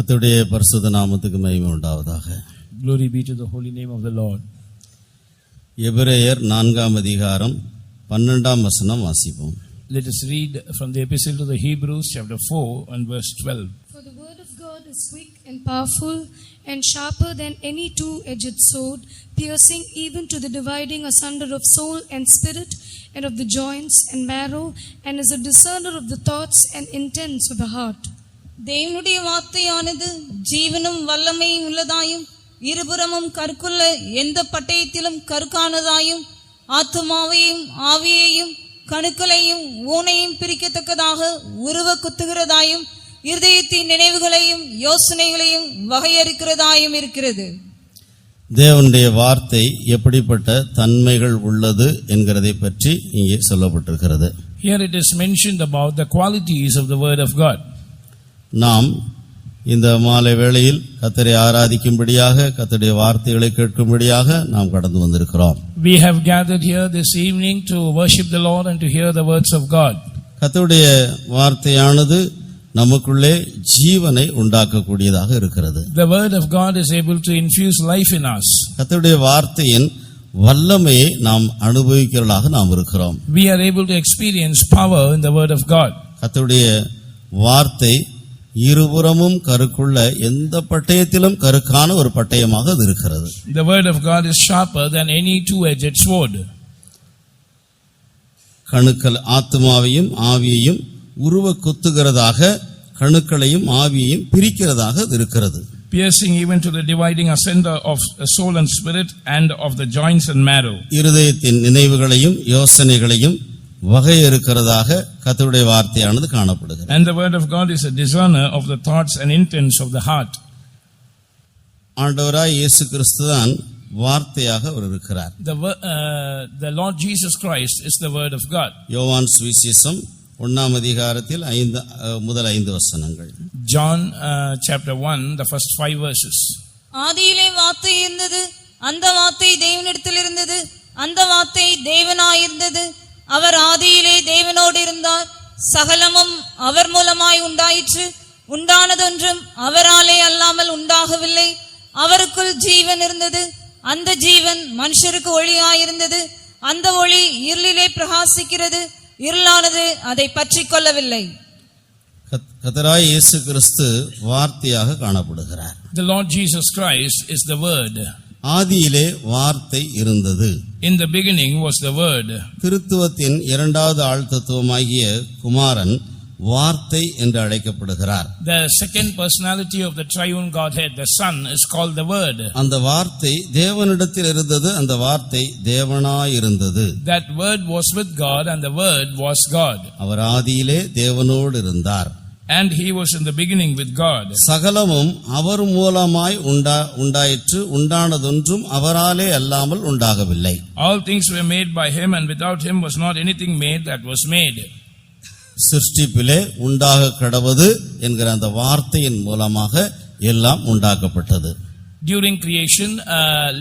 கர்த்தருடைய பரிசுத்த நாமத்துக்கு மகிமை உண்டாவதாக. Glory be to the holy name of the Lord. எபிரேயர் 4ஆம் அதிகாரம் 12ஆம் வசனம் வாசிப்போம். Let us read from the epistle to the Hebrews chapter 4 and verse 12. For the word of God is quick and powerful and sharper than any two-edged sword, piercing even to the dividing asunder of soul and spirit and of the joints and marrow, and is a discerner of the thoughts and intents of the heart. தேவனுடைய வார்த்தையானது ஜீவனும் வல்லமையும் உள்ளதாயும் இருபுறமும் கருக்குள்ள எந்த பட்டயத்திலும் கருக்கானதாயும் ஆத்துமாவையும் ஆவியையும் கணுக்களையும் ஊனையும் பிரிக்கத்தக்கதாக உருவ குத்துகிறதாயும் இருதயத்தின் நினைவுகளையும் யோசனைகளையும் வகையறுக்கிறதாயும் இருக்கிறது. தேவனுடைய வார்த்தை எப்படிப்பட்ட தன்மைகள் உள்ளது என்கிறதை பற்றி இங்கே சொல்லப்பட்டிருக்கிறது. Here it is mentioned about the qualities of the word of God. நாம் இந்த மாலை வேளையில் கர்த்தரை ஆராதிக்கும்படியாக கர்த்தருடைய வார்த்தைகளை கேட்கும்படியாக நாம் கடந்து வந்திருக்கிறோம். We have gathered here this evening to worship the Lord and to hear the words of God. கர்த்தருடைய வார்த்தையானது நமக்குள்ளே ஜீவனை உண்டாக்கக்கூடியதாக இருக்கிறது. The word of God is able to infuse life in us. கர்த்தருடைய வார்த்தையின் வல்லமையை நாம் அனுபவிக்கிறவர்களாக நாம் இருக்கிறோம். We are able to experience power in the word of God. கர்த்தருடைய வார்த்தை இருபுறமும் கருக்குள்ள எந்த பட்டயத்திலும் கருக்கான ஒரு பட்டயமாக அது இருக்கிறது. The word of God is sharper than any two-edged sword. கணுக்கள் ஆத்துமாவையும் ஆவியையும் உருவ குத்துகிறதாக கணுக்களையும் ஆவியையும் பிரிக்கிறதாக அது இருக்கிறது. Piercing even to the dividing asunder of soul and spirit and of the joints and marrow. இருதயத்தின் நினைவுகளையும் யோசனைகளையும் வகையறுக்கிறதாக கர்த்தருடைய வார்த்தையானது காணப்படுகிறது. And the word of God is a discerner of the thoughts and intents of the heart. ஆண்டவராய் இயேசு கிறிஸ்து தான் வார்த்தையாக அவர் இருக்கிறார். The Lord Jesus Christ is the word of God. யோவான் சுவிசேஷம் 1ஆம் அதிகாரத்தில் 5 வசனங்கள். John chapter 1, the first 5 verses. ஆதியிலே வார்த்தை இருந்தது, அந்த வார்த்தை தேவனிடத்தில் இருந்தது, அந்த வார்த்தை தேவனாயிருந்தது. அவர் ஆதியிலே தேவனோடு இருந்தார். சகலமும் அவர் மூலமாய் உண்டாயிற்று. உண்டானதொன்றும் அவராலே அல்லாமல் உண்டாகவில்லை. அவருக்குள் ஜீவன் இருந்தது. அந்த ஜீவன் மனுஷருக்கு ஒளியாயிருந்தது. அந்த ஒளி இருளிலே பிரகாசிக்கிறது. இருளானது அதை பற்றிக் கொள்ளவில்லை. கர்த்தராய் இயேசு கிறிஸ்து வார்த்தையாக காணப்படுகிறார். The Lord Jesus Christ is the word. ஆதியிலே வார்த்தை இருந்தது. In the beginning was the word. திருத்துவத்தின் இரண்டாவது ஆள் தத்துவமாகிய குமாரன் வார்த்தை என்று அழைக்கப்படுகிறார். The second personality of the triune Godhead, the Son, is called the word. அந்த வார்த்தை தேவனிடத்தில் இருந்தது, அந்த வார்த்தை தேவனாயிருந்தது. That word was with God and the word was God. அவர் ஆதியிலே தேவனோடு இருந்தார். And he was in the beginning with God. சகலமும் அவர் மூலமாய் உண்டாயிற்று. உண்டானதொன்றும் அவராலே அல்லாமல் உண்டாகவில்லை. All things were made by him, and without him was not anything made that was made. சிருஷ்டிப்பிலே உண்டாக கடவது என்கிற அந்த வார்த்தையின் மூலமாக எல்லாம் உண்டாக்கப்பட்டது. During creation,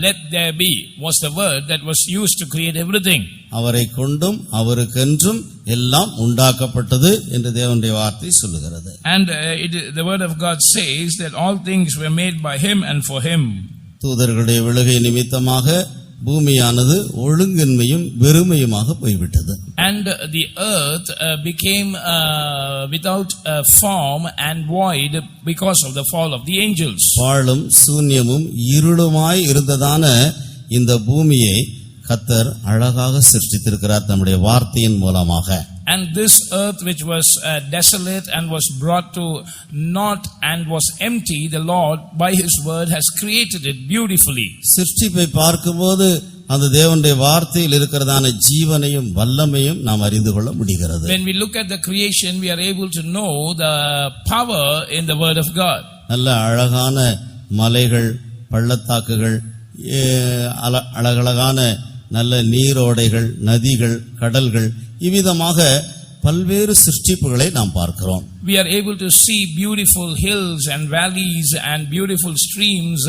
let there be was the word that was used to create everything. அவரை கொண்டும் அவருக்கென்றும் எல்லாம் உண்டாக்கப்பட்டது என்று தேவனுடைய வார்த்தை சொல்லுகிறது. And the word of God says that all things were made by him and for him. தூதர்களுடைய விழுகை நிமித்தமாக பூமியானது ஒழுங்கின்மையும் வெறுமையுமாக போய்விட்டது. And the earth became without form and void because of the fall of the angels. பாழும் சூன்யமும் இருளுமாய் இருந்ததான இந்த பூமியை கர்த்தர் அழகாக சிருஷ்டித்திருக்கிறார் தம்முடைய வார்த்தையின் மூலமாக. And this earth which was desolate and was brought to naught and was empty, the Lord by his word has created it beautifully. சிருஷ்டிப்பை பார்க்கும்போது அந்த தேவனுடைய வார்த்தையில் இருக்கிறதான ஜீவனையும் வல்லமையும் நாம் அறிந்து கொள்ள முடிகிறது. When we look at the creation, we are able to know the power in the word of God. நல்ல அழகான மலைகள், பள்ளத்தாக்குகள், அழகழகான நல்ல நீரோடைகள், நதிகள், கடல்கள், இவ்விதமாக பல்வேறு சிருஷ்டிப்புகளை நாம் பார்க்கிறோம். We are able to see beautiful hills and valleys and beautiful streams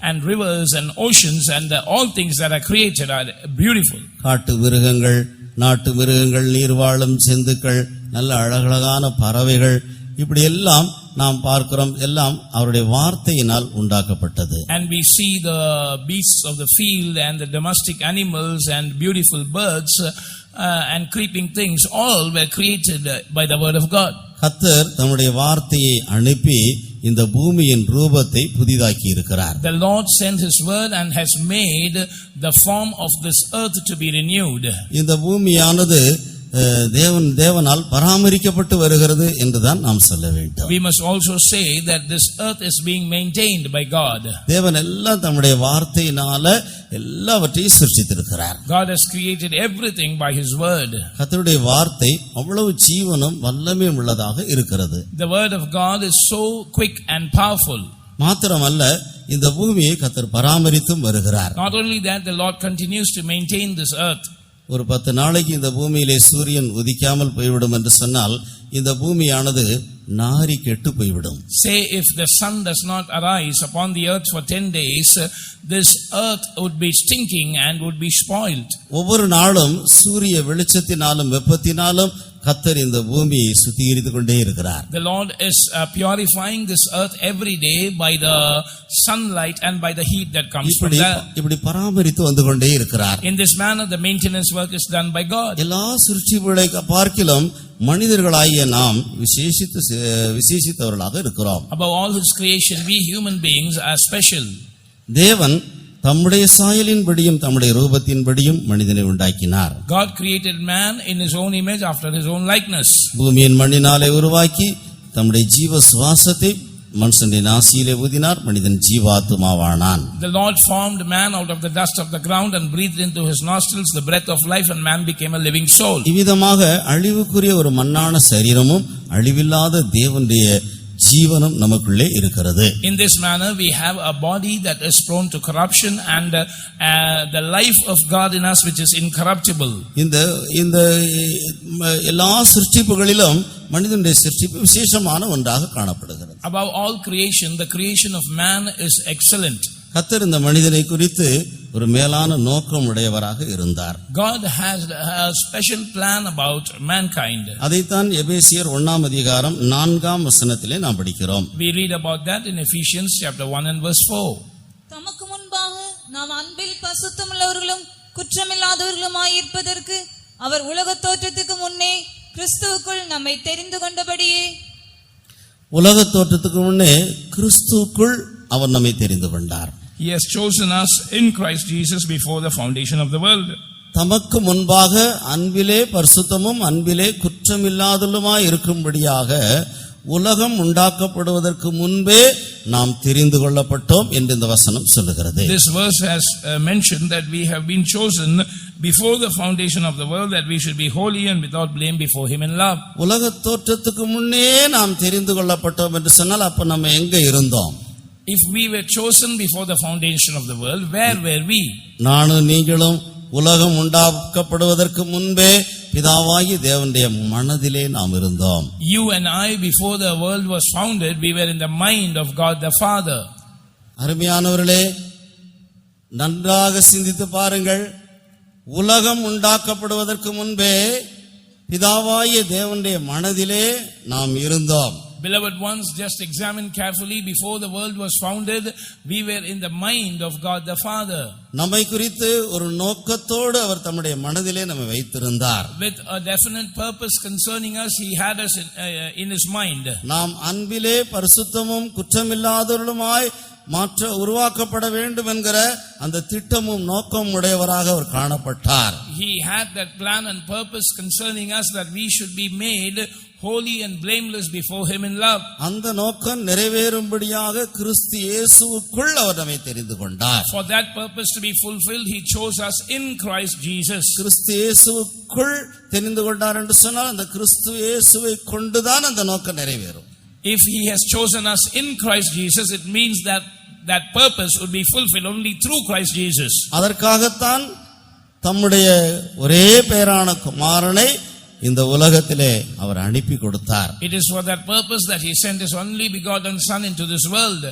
and rivers and oceans, and all things that are created are beautiful. காட்டு மிருகங்கள், நாட்டு மிருகங்கள், நீர்வாழும் ஜந்துக்கள், நல்ல அழகழகான பறவைகள், இப்படி எல்லாம் நாம் பார்க்கிறோம் எல்லாம் அவருடைய வார்த்தையினால் உண்டாக்கப்பட்டது. And we see the beasts of the field and the domestic animals and beautiful birds and creeping things, all were created by the word of God. கர்த்தர் தம்முடைய வார்த்தையை அனுப்பி இந்த பூமியின் ரூபத்தை புதிதாக்கி இருக்கிறார். The Lord sent his word and has made the form of this earth to be renewed. இந்த பூமியானது தேவனால் பராமரிக்கப்பட்டு வருகிறது என்றுதான் நாம் சொல்ல வேண்டும். We must also say that this earth is being maintained by God. தேவன் எல்லாம் தம்முடைய வார்த்தையினால எல்லாவற்றையும் சிருஷ்டித்திருக்கிறார். God has created everything by his word. கர்த்தருடைய வார்த்தை அவ்வளவு ஜீவனும் வல்லமையும் உள்ளதாக இருக்கிறது. The word of God is so quick and powerful. மாத்திரமல்ல, இந்த பூமியை கர்த்தர் பராமரித்தும் வருகிறார். Not only that, the Lord continues to maintain this earth. ஒரு 10 நாளைக்கு இந்த பூமியிலே சூரியன் உதிக்காமல் போய்விடும் என்று சொன்னால் இந்த பூமியானது நாரி கெட்டு போய்விடும். Say if the sun does not arise upon the earth for 10 days, this earth would be stinking and would be spoiled. ஒவ்வொரு நாளும் சூரிய வெளிச்சத்தினாலும் வெப்பத்தினாலும் கர்த்தர் இந்த பூமியை சுத்திகரித்துக் கொண்டே இருக்கிறார். The Lord is purifying this earth every day by the sunlight and by the heat that comes from there. இப்படி பராமரித்து வந்து கொண்டே இருக்கிறார். In this manner the maintenance work is done by God. எல்லா சிருஷ்டிப்புகளை பார்க்கிலும் மனிதர்களாகிய நாம் விசேஷித்தவர்களாக இருக்கிறோம். Above all his creation, we human beings are special. தேவன் தம்முடைய சாயலின்படியும் தம்முடைய ரூபத்தின்படியும் மனிதனை உண்டாக்கினார். God created man in his own image after his own likeness. பூமியின் மண்ணினாலே உருவாக்கி தம்முடைய ஜீவ சுவாசத்தை மனுஷனுடைய நாசியிலே ஊதினார். மனிதன் ஜீவாத்மாவானான். The Lord formed man out of the dust of the ground and breathed into his nostrils the breath of life, and man became a living soul. இவ்விதமாக அழிவுக்குரிய ஒரு மண்ணான சரீரமும் அழிவில்லாத தேவனுடைய ஜீவனும் நமக்குள்ளே இருக்கிறது. In this manner we have a body that is prone to corruption and the life of God in us which is incorruptible. இந்த எல்லா சிருஷ்டிப்புகளிலும் மனிதனுடைய சிருஷ்டிப்பு விசேஷமான ஒன்றாக காணப்படுகிறது. Above all creation, the creation of man is excellent. கர்த்தர் இந்த மனிதனை குறித்து ஒரு மேலான நோக்கம் உடையவராக இருந்தார். God has a special plan about mankind. அதைத்தான் எபேசியர் 1ஆம் அதிகாரம் 4ஆம் வசனத்திலே நாம் படிக்கிறோம். We read about that in Ephesians chapter 1 and verse 4. தமக்கு முன்பாக நாம் அன்பில் பரிசுத்தமுள்ளவர்களும் குற்றமில்லாதவர்களுமாய் இருப்பதற்கு அவர் உலகத் தோற்றத்துக்கு முன்னே கிறிஸ்துவுக்குள் நம்மை தெரிந்து கொண்டபடியே. உலகத் தோற்றத்துக்கு முன்னே கிறிஸ்துவுக்குள் அவர் நம்மை தெரிந்து கொண்டார். He has chosen us in Christ Jesus before the foundation of the world. தமக்கு முன்பாக அன்பிலே பரிசுத்தமும் அன்பிலே குற்றமில்லாதலுமாய் இருக்கும்படியாக உலகம் உண்டாக்கப்படுவதற்கு முன்பே நாம் தெரிந்து கொள்ளப்பட்டோம் என்று இந்த வசனம் சொல்லுகிறது. This verse has mentioned that we have been chosen before the foundation of the world, that we should be holy and without blame before him in love. உலக தோற்றத்துக்கு முன்னே நாம் தெரிந்து கொள்ளப்பட்டோம் என்று சொன்னால் அப்ப நம்ம எங்க இருந்தோம்? If we were chosen before the foundation of the world, where were we? நானும் நீங்களும் உலகம் உண்டாக்கப்படுவதற்கு முன்பே பிதாவாகிய தேவனுடைய மனதிலே நாம் இருந்தோம். You and I, before the world was founded, we were in the mind of God the Father. அருமையானவர்களே, நன்றாக சிந்தித்து பாருங்கள். உலகம் உண்டாக்கப்படுவதற்கு முன்பே பிதாவாகிய தேவனுடைய மனதிலே நாம் இருந்தோம். Beloved ones, just examine carefully. Before the world was founded, we were in the mind of God the Father. நம்மை குறித்து ஒரு நோக்கத்தோடு அவர் தம்முடைய மனதிலே நம்மை வைத்திருந்தார். With a definite purpose concerning us, he had us in his mind. நாம் அன்பிலே பரிசுத்தமும் குற்றமில்லாதவர்களுமாய் மாற்ற உருவாக்கப்பட வேண்டும் என்கிற அந்த திட்டமும் நோக்கம் உடையவராக அவர் காணப்பட்டார். He had that plan and purpose concerning us, that we should be made holy and blameless before him in love. அந்த நோக்கம் நிறைவேறும்படியாக கிறிஸ்து இயேசுவுக்குள் அவர் நம்மை தெரிந்து கொண்டார். For that purpose to be fulfilled, he chose us in Christ Jesus. கிறிஸ்து இயேசுவுக்குள் தெரிந்து கொண்டார் என்று சொன்னால் அந்த கிறிஸ்து இயேசுவை கொண்டுதான் அந்த நோக்கம் நிறைவேறும். If he has chosen us in Christ Jesus, it means that that purpose would be fulfilled only through Christ Jesus. அதற்காகத்தான் தம்முடைய ஒரே பேரான குமாரனை இந்த உலகத்திலே அவர் அனுப்பி கொடுத்தார். It is for that purpose that he sent his only begotten son into this world.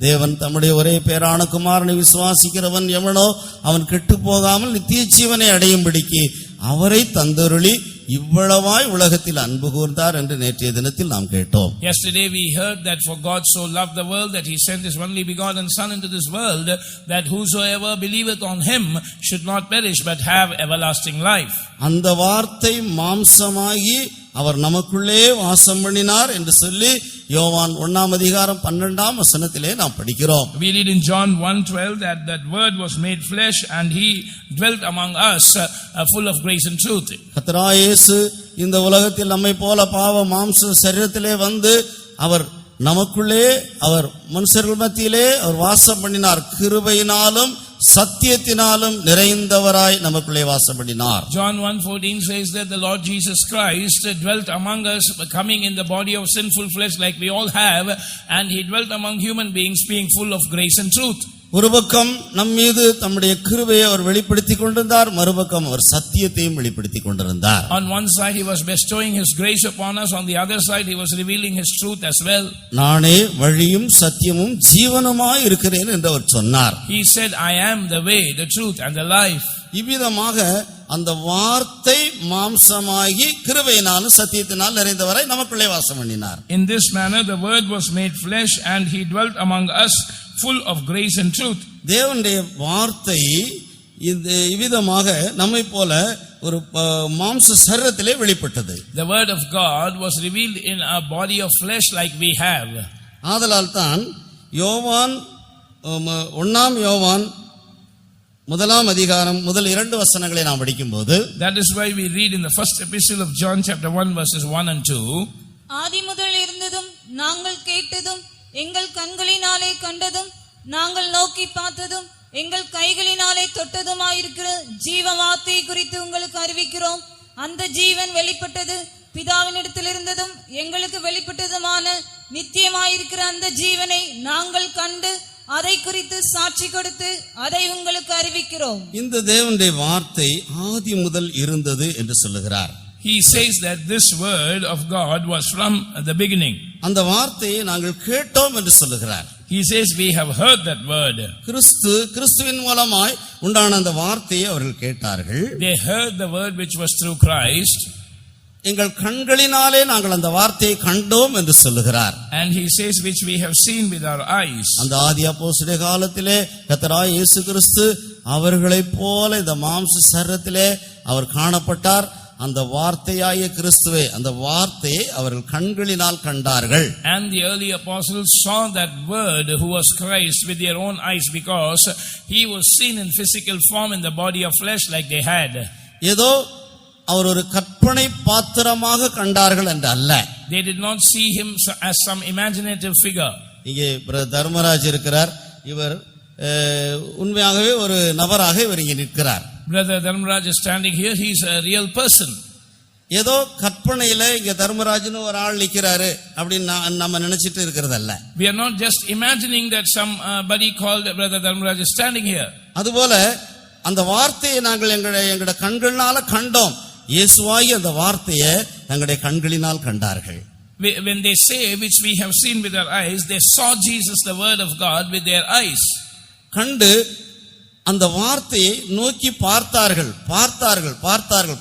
தேவன் தம்முடைய ஒரே பேரான குமாரனை விசுவாசிக்கிறவன் எவனோ அவன் கெட்டு போகாமல் நித்திய ஜீவனை அடையும்படிக்கு அவரை தந்தருளி இவ்வளவாய் உலகத்தில் அன்பு கூர்ந்தார் என்று நேற்றைய தினத்தில் நாம் கேட்டோம். Yesterday we heard that for God so loved the world that he sent his only begotten Son into this world, that whosoever believeth on him should not perish but have everlasting life. அந்த வார்த்தை மாம்சமாகி அவர் நமக்குள்ளே வாசம் பண்ணினார் என்று சொல்லி யோவான் 1:12 நாம் படிக்கிறோம். We read in John 1:12 that that word was made flesh and he dwelt among us, full of grace and truth. கர்த்தராகிய இயேசு இந்த உலகத்தில் நம்மை போல பாவ மாம்ச சரீரத்திலே வந்து அவர் நமக்குள்ளே அவர் மனுஷர்கள் மத்தியிலே அவர் வாசம் பண்ணினார். கிருபையினாலும் சத்தியத்தினாலும் நிறைந்தவராய் நமக்குள்ளே வாசம் பண்ணினார். John 1:14 says that the Lord Jesus Christ dwelt among us, coming in the body of sinful flesh like we all have, and he dwelt among human beings, being full of grace and truth. ஒரு பக்கம் நம் மீது தம்முடைய கிருபையை அவர் வெளிப்படுத்திக் கொண்டிருந்தார், மறுபக்கம் அவர் சத்தியத்தையும் வெளிப்படுத்திக் கொண்டிருந்தார். On one side he was bestowing his grace upon us, on the other side he was revealing his truth as well. நானே வழியும் சத்தியமும் ஜீவனுமாய் இருக்கிறேன் என்று அவர் சொன்னார். He said, I am the way, the truth and the life. இவ்விதமாக அந்த வார்த்தை மாம்சமாகி கிருபையினாலும் சத்தியத்தினால் நிறைந்தவராய் நமக்குள்ளே வாசம் பண்ணினார். In this manner the word was made flesh and he dwelt among us, full of grace and truth. தேவனுடைய வார்த்தை இந்த இவ்விதமாக நம்மை போல ஒரு மாம்ச சரீரத்திலே வெளிப்பட்டது. The word of God was revealed in a body of flesh like we have. ஆதலால் தான் யோவான் 1 யோவான் 1 முதல் 2 வசனங்களை நாம் படிக்கும்போது, That is why we read in the first epistle of John chapter 1 verses 1 and 2. ஆதி முதல் இருந்ததும் நாங்கள் கேட்டதும் எங்கள் கண்களினாலே கண்டதும் நாங்கள் நோக்கி பார்த்ததும் எங்கள் கைகளினாலே தொட்டதுமாயிருக்கிற ஜீவ வார்த்தையை குறித்து உங்களுக்கு அறிவிக்கிறோம். அந்த ஜீவன் வெளிப்பட்டது, பிதாவினிடத்தில் இருந்ததும் எங்களுக்கு வெளிப்பட்டதுமான நித்தியமாயிருக்கிற அந்த ஜீவனை நாங்கள் கண்டு அதை குறித்து சாட்சி கொடுத்து அதை உங்களுக்கு அறிவிக்கிறோம். இந்த தேவனுடைய வார்த்தை ஆதி முதல் இருந்தது என்று சொல்லுகிறார். He says that this word of God was from the beginning. அந்த வார்த்தையை நாங்கள் கேட்டோம் என்று சொல்லுகிறார். He says we have heard that word. கிறிஸ்துவின் மூலமாய் உண்டான அந்த வார்த்தையை அவர்கள் கேட்டார்கள். They heard the word which was through Christ. எங்கள் கண்களினாலே நாங்கள் அந்த வார்த்தையை கண்டோம் என்று சொல்லுகிறார். And he says which we have seen with our eyes. அந்த ஆதி அப்போஸ்தலர் காலத்திலே கர்த்தராகிய இயேசு கிறிஸ்து அவர்களைப் போல இந்த மாம்ச சரீரத்திலே அவர் காணப்பட்டார். அந்த வார்த்தையாகிய கிறிஸ்துவே, அந்த வார்த்தையை அவர்கள் கண்களினால் கண்டார்கள். And the early apostles saw that word who was Christ with their own eyes, because he was seen in physical form in the body of flesh like they had. ஏதோ அவர் ஒரு கற்பனை பாத்திரமாக கண்டார்கள் என்று அல்ல. They did not see him as some imaginative figure. இங்கே தர்மராஜ் இருக்கிறார். இவர் உண்மையாகவே ஒரு நபராக இவர் இங்கே நிற்கிறார். Brother Dharmaraj is standing here. He is a real person. ஏதோ கற்பனையில இங்க தர்மராஜ்னு ஒரு ஆள் நிக்கிறாரு அப்படின்னு நம்ம நினைச்சிட்டு இருக்கிறதல்ல. We are not just imagining that somebody called Brother Dharmaraj is standing here. அதுபோல அந்த வார்த்தையை நாங்கள் எங்களுடைய கண்களால கண்டோம். இயேசுவாகி அந்த வார்த்தையை தங்களுடைய கண்களினால் கண்டார்கள். When they say which we have seen with our eyes, they saw Jesus, the word of God, with their eyes. கண்டு அந்த வார்த்தையை நோக்கி பார்த்தார்கள்,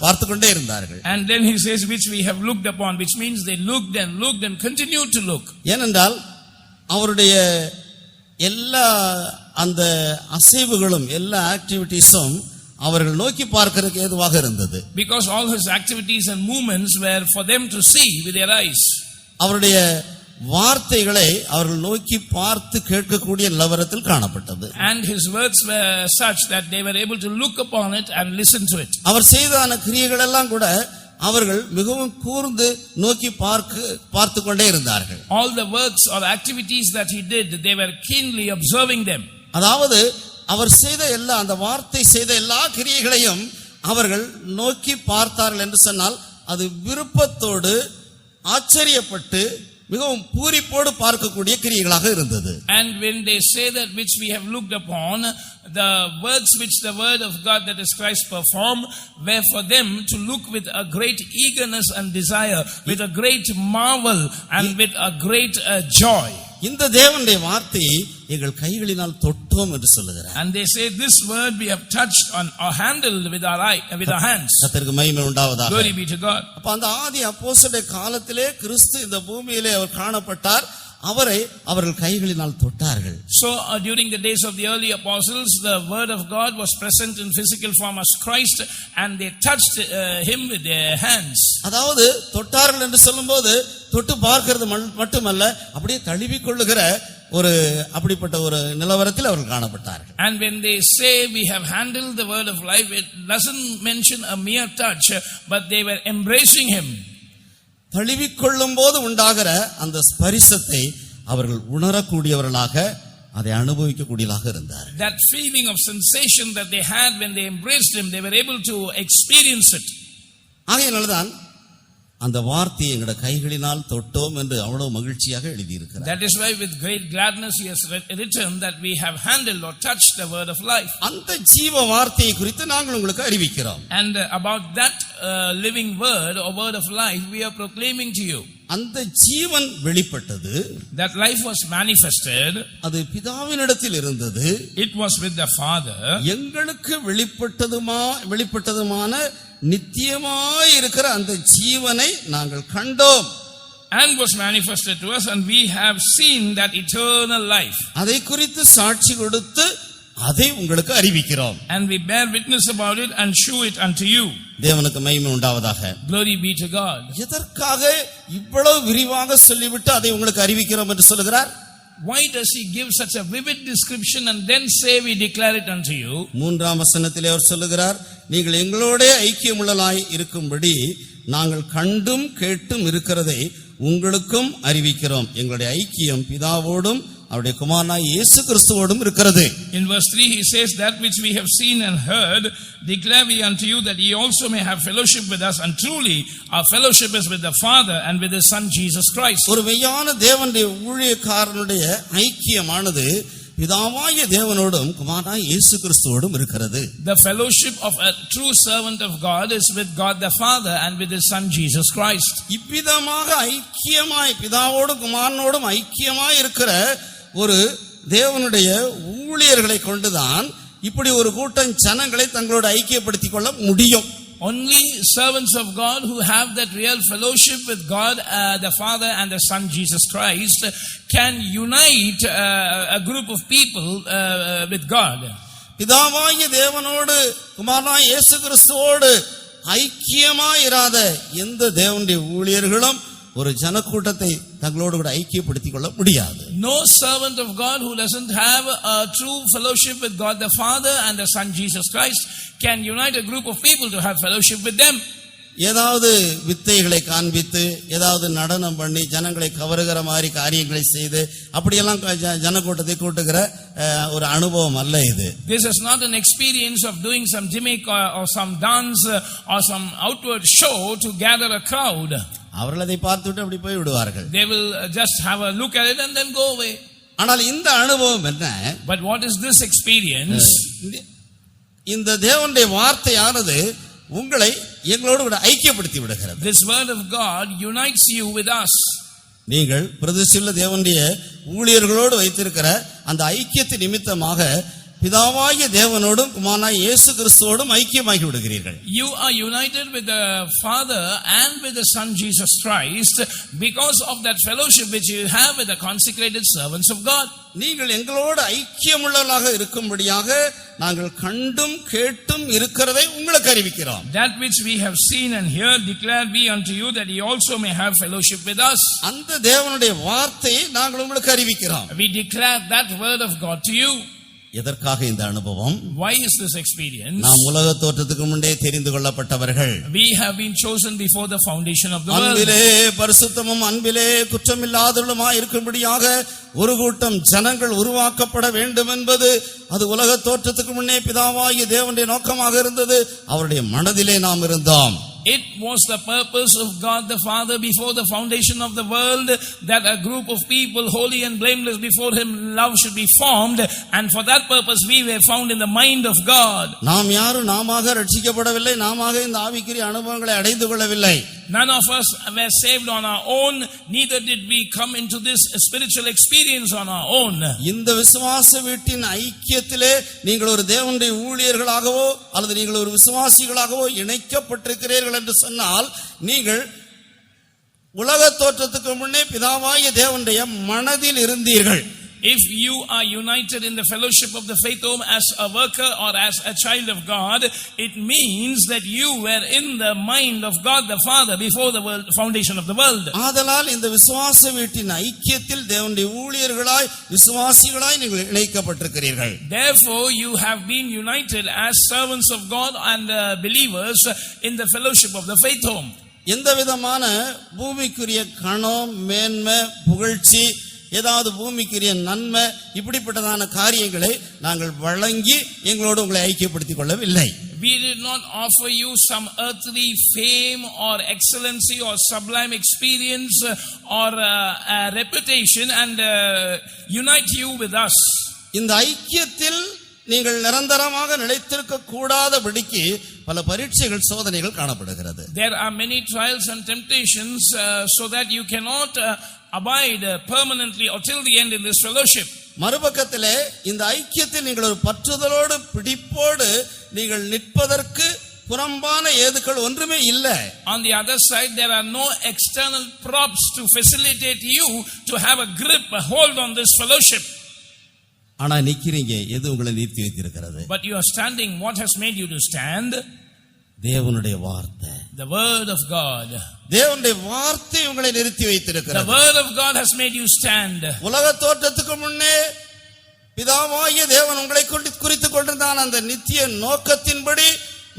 பார்த்து கொண்டே இருந்தார்கள். And then he says which we have looked upon, which means they looked and continued to look. ஏனென்றால் அவருடைய எல்லா அந்த அசைவுகளும் எல்லா ஆக்டிவிட்டீஸும் அவர்கள் நோக்கி பார்க்கிறதுக்கு ஏதுவாக இருந்தது. Because all his activities and movements were for them to see with their eyes. அவருடைய வார்த்தைகளை அவர்கள் நோக்கி பார்த்து கேட்கக்கூடிய நிலவரத்தில் காணப்பட்டது. And his words were such that they were able to look upon it and listen to it. அவர் செய்தான கிரியைகள் எல்லாம் கூட அவர்கள் மிகவும் கூர்ந்து நோக்கி பார்த்து கொண்டே இருந்தார்கள். All the works or activities that he did, they were keenly observing them. அதாவது அவர் செய்த எல்லா அந்த வார்த்தை செய்த எல்லா கிரியைகளையும் அவர்கள் நோக்கி பார்த்தார்கள் என்று சொன்னால் அது விருப்பத்தோடு ஆச்சரியப்பட்டு மிகவும் பூரிப்போடு பார்க்கக்கூடிய கிரியைகளாக இருந்தது. And when they say that which we have looked upon, the works which the word of God, that is Christ, performed were for them to look with a great eagerness and desire, with a great marvel and with a great joy. இந்த தேவனுடைய வார்த்தையை எங்கள் கைகளினால் தொட்டோம் என்று சொல்லுகிறார். And they say, this word we have touched on or handled with our hands. கர்த்தருக்கு மகிமை உண்டாவதாக. Glory be to God. அப்ப அந்த ஆதி அப்போஸ்தலருடைய காலத்திலே கிறிஸ்து இந்த பூமியிலே அவர் காணப்பட்டார். அவரை அவர்கள் கைகளினால் தொட்டார்கள். So during the days of the early apostles, the word of God was present in physical form as Christ, and they touched him with their hands. அதாவது தொட்டார்கள் என்று சொல்லும்போது தொட்டு பார்க்கிறது மட்டுமல்ல, அப்படியே தழுவிக் கொள்ளுகிற ஒரு அப்படிப்பட்ட ஒரு நிலவரத்தில் அவர்கள் காணப்பட்டார்கள். And when they say we have handled the word of life, it doesn't mention a mere touch, but they were embracing him. தழுவிக்கொள்ளும் போது உண்டாகிற அந்த ஸ்பரிசத்தை அவர்கள் உணரக்கூடியவர்களாக, அதை அனுபவிக்கக்கூடியவர்களாக இருந்தார். That feeling of sensation that they had when they embraced him, they were able to experience it. ஆகையினால்தான் அந்த வார்த்தையை எங்களுடைய கைகளினால் தொட்டோம் என்று அவ்வளவு மகிழ்ச்சியாக எழுதியிருக்கிறார். That is why with great gladness he has written that we have handled or touched the word of life. அந்த ஜீவ வார்த்தையை குறித்து நாங்கள் உங்களுக்கு அறிவிக்கிறோம். And about that living word or word of life we are proclaiming to you. அந்த ஜீவன் வெளிப்பட்டது. That life was manifested. அது பிதாவினிடத்தில் இருந்தது. It was with the Father. எங்களுக்கு வெளிப்பட்டதுமான நித்தியமாய் இருக்கிற அந்த ஜீவனை நாங்கள் கண்டோம். And was manifested to us, and we have seen that eternal life. அதை குறித்து சாட்சி கொடுத்து அதை உங்களுக்கு அறிவிக்கிறோம். And we bear witness about it and show it unto you. தேவனுக்கு மகிமை உண்டாவதாக. Glory be to God. எதற்காக இவ்வளவு விரிவாக சொல்லிவிட்டு அதை உங்களுக்கு அறிவிக்கிறோம் என்று சொல்கிறார்? Why does he give such a vivid description and then say we declare it unto you? 3ஆம் வசனத்திலே அவர் சொல்லுகிறார், நீங்கள் எங்களோட ஐக்கியமுள்ளலாய் இருக்கும்படி நாங்கள் கண்டும் கேட்டும் இருக்கிறதை உங்களுக்கும் அறிவிக்கிறோம். எங்களுடைய ஐக்கியம் பிதாவோடும் அவருடைய குமாரனாய் இயேசு கிறிஸ்துவோடும் இருக்கிறது. In verse 3 he says, that which we have seen and heard declare we unto you, that ye also may have fellowship with us, and truly our fellowship is with the Father and with his Son Jesus Christ. ஒரு மெய்யான தேவனுடைய ஊழியக்காரனுடைய ஐக்கியமானது பிதாவாகிய தேவனோடும் குமாரனாய் இயேசு கிறிஸ்துவோடும் இருக்கிறது. The fellowship of a true servant of God is with God the Father and with his Son Jesus Christ. இவ்விதமாக ஐக்கியமாய் பிதாவோடும் குமாரனோடும் ஐக்கியமாய் இருக்கிற ஒரு தேவனுடைய ஊழியர்களை கொண்டுதான் இப்படி ஒரு கூட்டம் ஜனங்களை தங்களோடு ஐக்கியப்படுத்திக் கொள்ள முடியும். Only servants of God who have that real fellowship with God the Father and the Son Jesus Christ can unite a group of people with God. பிதாவாகிய தேவனோடு குமாரனாய் இயேசு கிறிஸ்துவோடு ஐக்கியமாய் இராத எந்த தேவனுடைய ஊழியர்களும் ஒரு ஜனக்கூட்டத்தை தங்களோடு கூட ஐக்கியப்படுத்திக் கொள்ள முடியாது. No servant of God who doesn't have a true fellowship with God the Father and the Son Jesus Christ can unite a group of people to have fellowship with them. ஏதாவது வித்தைகளை காண்பித்து, ஏதாவது நடனம் பண்ணி, ஜனங்களை கவருகிற மாதிரி காரியங்களை செய்து அப்படியெல்லாம் ஜனக்கூட்டத்தை கூட்டுகிற ஒரு அனுபவம் அல்ல இது. This is not an experience of doing some gimmick or some dance or some outward show to gather a crowd. அவர்கள் அதை பார்த்துட்டு அப்படி போய் விடுவார்கள். They will just have a look at it and then go away. ஆனால் இந்த அனுபவம் என்ன? But what is this experience? இந்த தேவனுடைய வார்த்தையானது உங்களை எங்களோடு கூட ஐக்கியப்படுத்தி விடுகிறது. This word of God unites you with us. நீங்கள் பிரதிஷ்டையுள்ள தேவனுடைய ஊழியர்களோடு வைத்திருக்கிற அந்த ஐக்கியத்தின் நிமித்தமாக பிதாவாகிய தேவனோடும் குமாரனாய் இயேசு கிறிஸ்துவோடும் ஐக்கியமாகி விடுகிறீர்கள். You are united with the Father and with the Son Jesus Christ because of that fellowship which you have with the consecrated servants of God. நீங்கள் எங்களோடு ஐக்கியமுள்ளவர்களாக இருக்கும்படியாக நாங்கள் கண்டும் கேட்டும் இருக்கிறதை உங்களுக்கு அறிவிக்கிறோம். That which we have seen and heard declare we unto you, that ye also may have fellowship with us. அந்த தேவனுடைய வார்த்தையை நாங்கள் உங்களுக்கு அறிவிக்கிறோம். We declare that word of God to you. எதற்காக இந்த அனுபவம்? Why is this experience? நாம் உலக தோற்றத்துக்கு முன்னே தெரிந்து கொள்ளப்பட்டவர்கள். We have been chosen before the foundation of the world. அன்பிலே பரிசுத்தமும் அன்பிலே குற்றமில்லாதவர்களுமாய் இருக்கும்படியாக ஒரு கூட்டம் ஜனங்கள் உருவாக்கப்பட வேண்டும் என்பது அது உலக தோற்றத்துக்கு முன்னே பிதாவாகிய தேவனுடைய நோக்கமாக இருந்தது. அவருடைய மனதிலே நாம் இருந்தோம். It was the purpose of God the Father before the foundation of the world that a group of people holy and blameless before him love should be formed, and for that purpose we were found in the mind of God. நாம் யாரும் நாமாக ரட்சிக்கப்படவில்லை, நாமாக இந்த ஆவிக்குரிய அனுபவங்களை அடைந்து கொள்ளவில்லை. None of us were saved on our own, neither did we come into this spiritual experience on our own. இந்த விசுவாச வீட்டின் ஐக்கியத்திலே நீங்கள் ஒரு தேவனுடைய ஊழியர்களாகவோ அல்லது நீங்கள் ஒரு விசுவாசிகளாகவோ இணைக்கப்பட்டிருக்கிறீர்கள் என்று சொன்னால், நீங்கள் உலக தோற்றத்துக்கு முன்னே பிதாவாகிய தேவனுடைய மனதில் இருந்தீர்கள். If you are united in the fellowship of the faith home as a worker or as a child of God, it means that you were in the mind of God the Father before the foundation of the world. ஆதலால் இந்த விசுவாச வீட்டின் ஐக்கியத்தில் தேவனுடைய ஊழியர்களாய் விசுவாசிகளாய் நீங்கள் இணைக்கப்பட்டிருக்கிறீர்கள். Therefore you have been united as servants of God and believers in the fellowship of the faith home. எந்த விதமான பூமிக்குரிய கணம், மேன்மை, புகழ்ச்சி, ஏதாவது பூமிக்குரிய நன்மை, இப்படிப்பட்டதான காரியங்களை நாங்கள் வழங்கி எங்களோடு உங்களை ஐக்கியப்படுத்திக் கொள்ளவில்லை. We did not offer you some earthly fame or excellency or sublime experience or reputation and unite you with us. இந்த ஐக்கியத்தில் நீங்கள் நிரந்தரமாக நிலைத்திருக்க கூடாதபடிக்கு பல பரீட்சைகள், சோதனைகள் காணப்படுகிறது. There are many trials and temptations so that you cannot abide permanently or till the end in this fellowship. மறுபக்கத்திலே இந்த ஐக்கியத்தில் நீங்கள் ஒரு பற்றுதலோடு பிடிப்போடு நீங்கள் நிற்பதற்கு புறம்பான ஏதுக்கள் ஒன்றுமே இல்லை. On the other side, there are no external props to facilitate you to have a grip, a hold on this fellowship. ஆனா நிக்கிறீங்க, எது உங்களை நிறுத்தி வைத்திருக்கிறது? But you are standing. What has made you to stand? தேவனுடைய வார்த்தை, the word of God. தேவனுடைய வார்த்தை உங்களை நிறுத்தி வைத்திருக்கிறது. The word of God has made you stand. உலக தோற்றத்துக்கு முன்னே பிதாவாகிய தேவன் உங்களை குறித்துக் கொண்டிருந்தான் அந்த நித்திய நோக்கத்தின்படி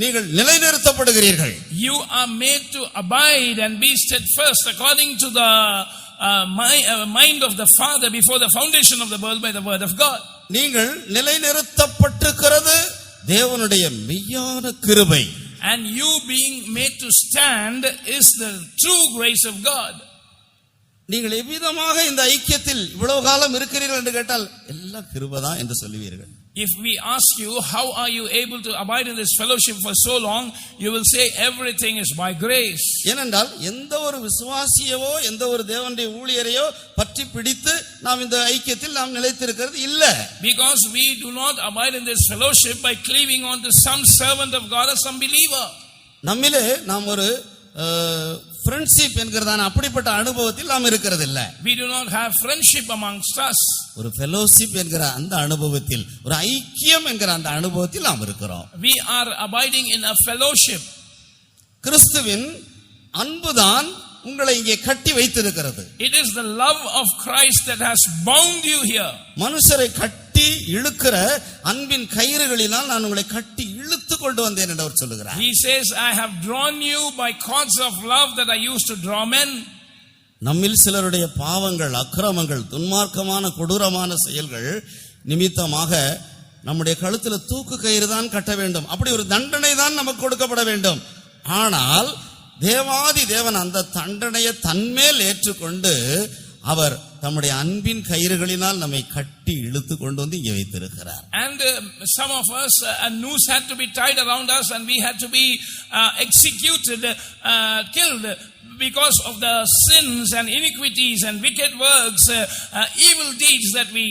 நீங்கள் நிலைநிறுத்தப்படுகிறீர்கள். You are made to abide and be steadfast according to the mind of the Father before the foundation of the world by the word of God. நீங்கள் நிலைநிறுத்தப்பட்டிருக்கிறது தேவனுடைய மெய்யான கிருபை. And you being made to stand is the true grace of God. நீங்கள் எவ்விதமாக இந்த ஐக்கியத்தில் இவ்வளவு காலம் இருக்கிறீர்கள் என்று கேட்டால் எல்லாம் கிருபைதான் என்று சொல்லுவீர்கள். If we ask you, how are you able to abide in this fellowship for so long, you will say everything is by grace. ஏனென்றால் எந்த ஒரு விசுவாசியவோ எந்த ஒரு தேவனுடைய ஊழியரையோ பற்றி பிடித்து நாம் இந்த ஐக்கியத்தில் நாம் நிலைத்திருக்கிறது இல்ல. Because we do not abide in this fellowship by cleaving on to some servant of God or some believer. நம்மிலே நாம் ஒரு friendship என்கிறதான அப்படிப்பட்ட அனுபவத்தில் நாம் இருக்கிறது இல்ல. We do not have friendship amongst us. ஒரு fellowship என்கிற அந்த அனுபவத்தில், ஒரு ஐக்கியம் என்கிற அந்த அனுபவத்தில் நாம் இருக்கிறோம். We are abiding in a fellowship. கிறிஸ்துவின் அன்புதான் உங்களை இங்கே கட்டி வைத்திருக்கிறது. It is the love of Christ that has bound you here. மனுஷரை கட்டி இழுக்கிற அன்பின் கயிறுகளினால் நான் உங்களை கட்டி இழுத்து கொண்டு வந்தேன் என்று அவர் சொல்லுகிறார். He says, I have drawn you by cords of love that I used to draw men. நம்மில் சிலருடைய பாவங்கள், அக்கிரமங்கள், துன்மார்க்கமான கொடூரமான செயல்கள் நிமித்தமாக நம்முடைய கழுத்துல தூக்கு கயிறு தான் கட்ட வேண்டும், அப்படி ஒரு தண்டனை தான் நமக்கு கொடுக்கப்பட வேண்டும். ஆனால் தேவாதி தேவன் அந்த தண்டனையை தன்மேல் ஏற்றுக்கொண்டு அவர் தம்முடைய அன்பின் கயிறுகளினால் நம்மை கட்டி இழுத்து கொண்டு வந்து இங்கே வைத்திருக்கிறார். And some of us, a noose had to be tied around us and we had to be executed, killed because of the sins and iniquities and wicked works, evil deeds that we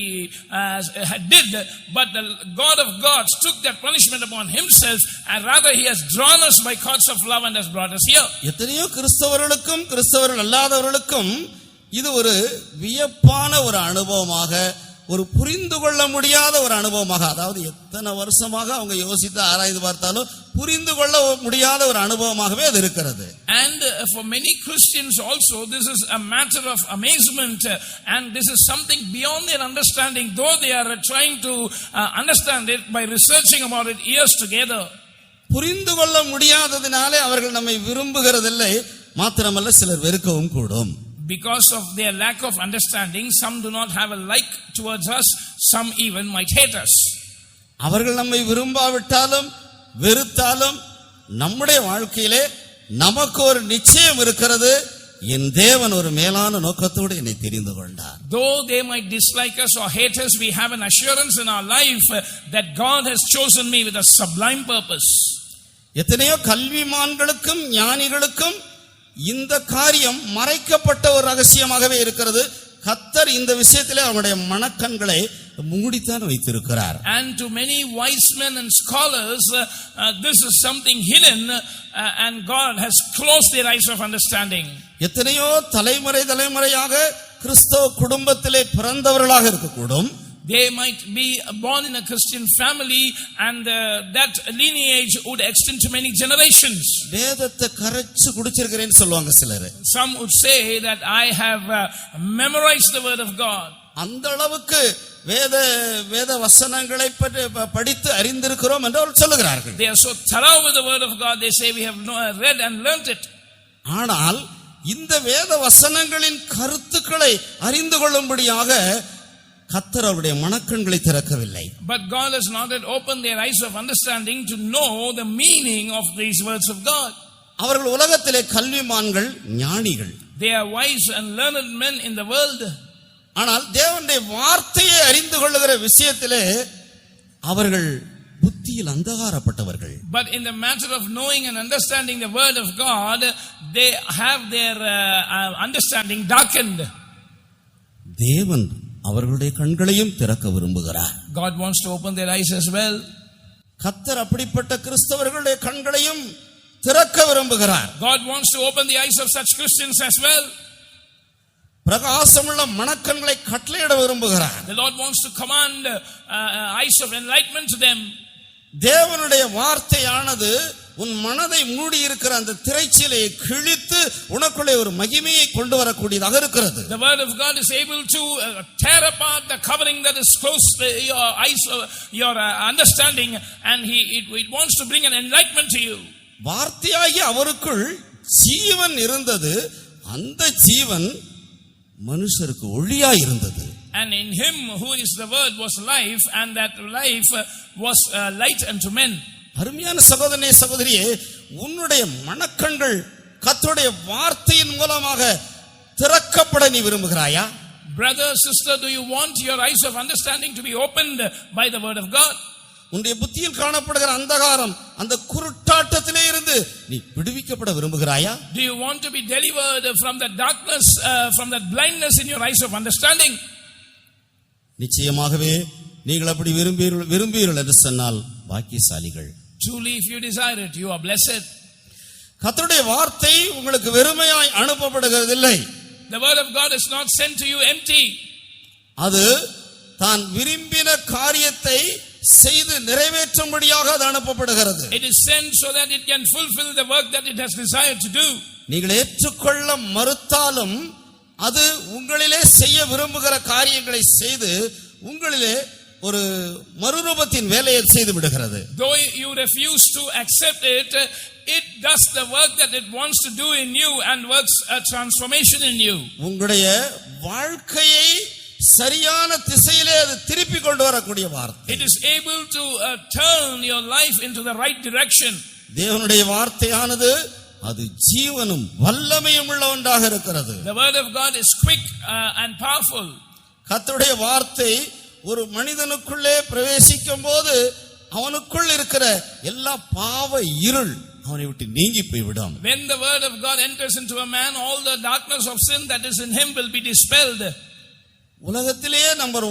did. But the God of gods took that punishment upon himself, and rather he has drawn us by cords of love and has brought us here. எத்தனையோ கிறிஸ்தவர்களுக்கும் கிறிஸ்தவர்கள் அல்லாதவர்களுக்கும் இது ஒரு வியப்பான ஒரு அனுபவமாக, ஒரு புரிந்து கொள்ள முடியாத ஒரு அனுபவமாக, அதாவது எத்தனை வருஷமாக அவங்க யோசித்து ஆராய்ந்து பார்த்தாலும் புரிந்து கொள்ள முடியாத ஒரு அனுபவமாகவே அது இருக்கிறது. And for many Christians also this is a matter of amazement, and this is something beyond their understanding, though they are trying to understand it by researching about it years together. புரிந்து கொள்ள முடியாததினாலே அவர்கள் நம்மை விரும்புகிறதில்லை, மாத்திரமல்ல சிலர் வெறுக்கவும் கூடும். Because of their lack of understanding, some do not have a like towards us, some even might hate us. அவர்கள் நம்மை விரும்பாவிட்டாலும் வெறுத்தாலும் நம்முடைய வாழ்க்கையிலே நமக்கு ஒரு நிச்சயம் இருக்கிறது, என் தேவன் ஒரு மேலான நோக்கத்தோடு என்னை தெரிந்து கொண்டார். Though they might dislike us or hate us, we have an assurance in our life that God has chosen me with a sublime purpose. எத்தனையோ கல்விமான்களுக்கும் ஞானிகளுக்கும் இந்த காரியம் மறைக்கப்பட்ட ஒரு ரகசியமாகவே இருக்கிறது. கர்த்தர் இந்த விஷயத்திலே அவருடைய மனக்கண்களை மூடித்தான் வைத்திருக்கிறார். And to many wise men and scholars, this is something hidden, and God has closed their eyes of understanding. எத்தனையோ தலைமுறையாக கிறிஸ்தவ குடும்பத்திலே பிறந்தவர்களாக இருக்கக்கூடும். They might be born in a Christian family, and that lineage would extend to many generations. வேதத்தை கரைச்சு குடிச்சிருக்கிறேன்னு சொல்லுவாங்க சிலர். Some would say that I have memorized the word of God. அந்த அளவுக்கு வேத வசனங்களை படித்து அறிந்திருக்கிறோம் என்று அவர்கள் சொல்லுகிறார்கள். They are so thorough with the word of God, they say we have read and learnt it. ஆனால் இந்த வேத வசனங்களின் கருத்துக்களை அறிந்து கொள்ளும்படியாக கர்த்தர் அவருடைய மனக்கண்களை திறக்கவில்லை. But God has not yet opened their eyes of understanding to know the meaning of these words of God. அவர்கள் உலகத்திலே கல்விமான்கள், ஞானிகள். They are wise and learned men in the world. ஆனால் தேவனுடைய வார்த்தையை அறிந்து கொள்ளுகிற விஷயத்திலே அவர்கள் புத்தியில் அந்தகாரப்பட்டவர்கள். But in the matter of knowing and understanding the word of God, they have their understanding darkened. தேவன் அவர்களுடைய கண்களையும் திறக்க விரும்புகிறார். God wants to open their eyes as well. கர்த்தர் அப்படிப்பட்ட கிறிஸ்தவர்களுடைய கண்களையும் திறக்க விரும்புகிறார். God wants to open the eyes of such Christians as well. பிரகாசமுள்ள மனக்கண்களை கட்டளையிட விரும்புகிறார். The Lord wants to command eyes of enlightenment to them. தேவனுடைய வார்த்தையானது உன் மனதை மூடி இருக்கிற அந்த திரைச்சீலையை கிழித்து உனக்குள்ளே ஒரு மகிமையை கொண்டு வரக்கூடியதாக இருக்கிறது. The word of God is able to tear apart the covering that is close to your eyes, your understanding, and it wants to bring an enlightenment to you. வார்த்தையாகிய அவருக்குள் ஜீவன் இருந்தது, அந்த ஜீவன் மனுஷருக்கு ஒளியாய் இருந்தது. And in him who is the word was life, and that life was light unto men. அருமையான சகோதரனே, சகோதரியே, உன்னுடைய மனக்கண்கள் கர்த்தருடைய வார்த்தையின் மூலமாக திறக்கப்பட நீ விரும்புகிறாயா? Brother, sister, do you want your eyes of understanding to be opened by the word of God? உன்னுடைய புத்தியில் காணப்படுகிற அந்தகாரம், அந்த குருட்டாட்டத்திலே இருந்து நீ விடுவிக்கப்பட விரும்புகிறாயா? Do you want to be delivered from that darkness, from that blindness in your eyes of understanding? நிச்சயமாகவே நீங்கள் அப்படி விரும்புவீர்கள் என்று சொன்னால் பாக்கியசாலிகள். Truly, if you desire it, you are blessed. கர்த்தருடைய வார்த்தை உங்களுக்கு வெறுமையாய் அனுப்பப்படுகிறதில்லை. The word of God is not sent to you empty. அது தான் விரும்பின காரியத்தை செய்து நிறைவேற்றும்படியாக அது அனுப்பப்படுகிறது. It is sent so that it can fulfill the work that it has desired to do. நீங்கள் ஏற்றுக்கொள்ள மறுத்தாலும் அது உங்களிலே செய்ய விரும்புகிற காரியங்களை செய்து உங்களிலே ஒரு மறுரூபத்தின் வேலையை செய்து விடுகிறது. Though you refuse to accept it, it does the work that it wants to do in you and works a transformation in you. உங்களுடைய வாழ்க்கையை சரியான திசையிலே அது திருப்பி கொண்டு வரக்கூடிய வார்த்தை. It is able to turn your life into the right direction. தேவனுடைய வார்த்தையானது அது ஜீவனும் வல்லமையும் உள்ள ஒன்றாக இருக்கிறது. The word of God is quick and powerful. கர்த்தருடைய வார்த்தை ஒரு மனிதனுக்குள்ளே பிரவேசிக்கும் போது அவனுக்குள் இருக்கிற எல்லா பாவ இருள் அவனை விட்டு நீங்கி போய்விடும். When the word of God enters into a man, all the darkness of sin that is in him will be dispelled. உலகத்திலேயே நம்பர்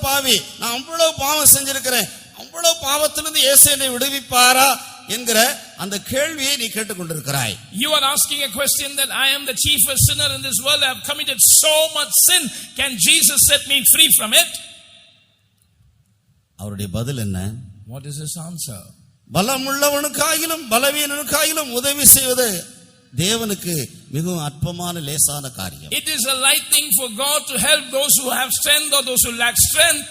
பாவி, நான் அவ்வளவு பாவம் செஞ்சிருக்கிறேன், அவ்வளவு பாவத்திலிருந்து இயேசு என்னை விடுவிப்பாரா என்கிற அந்த கேள்வியை நீ கேட்டுக்கொண்டிருக்கிறாய். You are asking a question that I am the chiefest sinner in this world. I have committed so much sin. Can Jesus set me free from it? அவருடைய பதில் என்ன? What is his answer? பலமுள்ளவனுக்காகிலும் பலவீனனுக்காகிலும் உதவி செய்வது தேவனுக்கு மிகவும் அற்பமான லேசான காரியம். It is a light thing for God to help those who have strength or those who lack strength.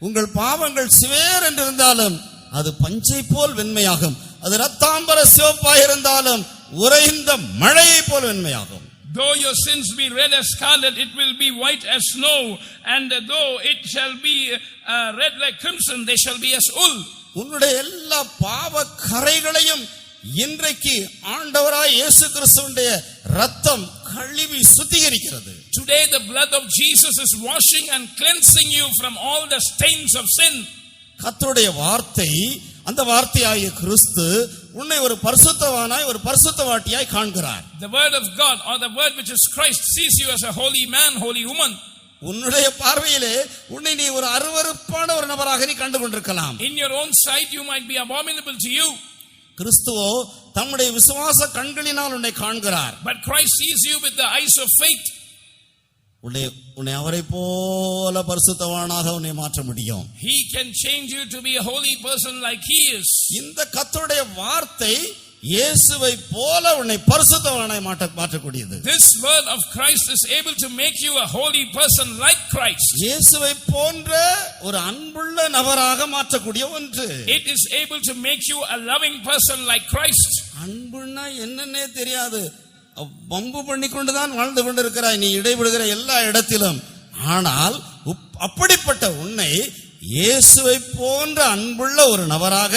உங்கள் பாவங்கள் சிவேர் என்று இருந்தாலும் அது பஞ்சை போல் வெண்மையாகும், அது இரத்தாம்பர சிவப்பாய் இருந்தாலும் உறைந்த மழையை போல் வெண்மையாகும். Though your sins be red as scarlet, it will be white as snow, and though it shall be red like crimson, they shall be as wool. உன்னுடைய எல்லா பாவ கரைகளையும் இன்றைக்கு ஆண்டவராய் இயேசு கிறிஸ்துவினுடைய இரத்தம் கழுவி சுத்திகரிக்கிறது. Today the blood of Jesus is washing and cleansing you from all the stains of sin. கர்த்தருடைய வார்த்தை, அந்த வார்த்தையாகிய கிறிஸ்து உன்னை ஒரு பரிசுத்தவானாய் ஒரு பரிசுத்தவாட்டியாய் காண்கிறார். The word of God or the word which is Christ sees you as a holy man, holy woman. உன்னுடைய பார்வையிலே உன்னை நீ ஒரு அருவருப்பான ஒரு நபராக நீ கண்டு கொண்டிருக்கலாம். In your own sight you might be abominable to you. கிறிஸ்துவோ தம்முடைய விசுவாச கண்களினால் உன்னை காண்கிறார். But Christ sees you with the eyes of faith. உன்னை அவரை போல பரிசுத்தவானாக உன்னை மாற்ற முடியும். He can change you to be a holy person like he is. இந்த கர்த்தருடைய வார்த்தை இயேசுவை போல உன்னை பரிசுத்தவானாய் மாற்றக்கூடியது. This word of Christ is able to make you a holy person like Christ. இயேசுவை போன்ற ஒரு அன்புள்ள நபராக மாற்றக்கூடிய ஒன்று. It is able to make you a loving person like Christ. அன்புன்னா என்னன்னே தெரியாது, வம்பு பண்ணி கொண்டுதான் வாழ்ந்து கொண்டிருக்கிறாய் நீ இடைவிடுகிற எல்லா இடத்திலும். ஆனால் அப்படிப்பட்ட உன்னை இயேசுவை போன்ற அன்புள்ள ஒரு நபராக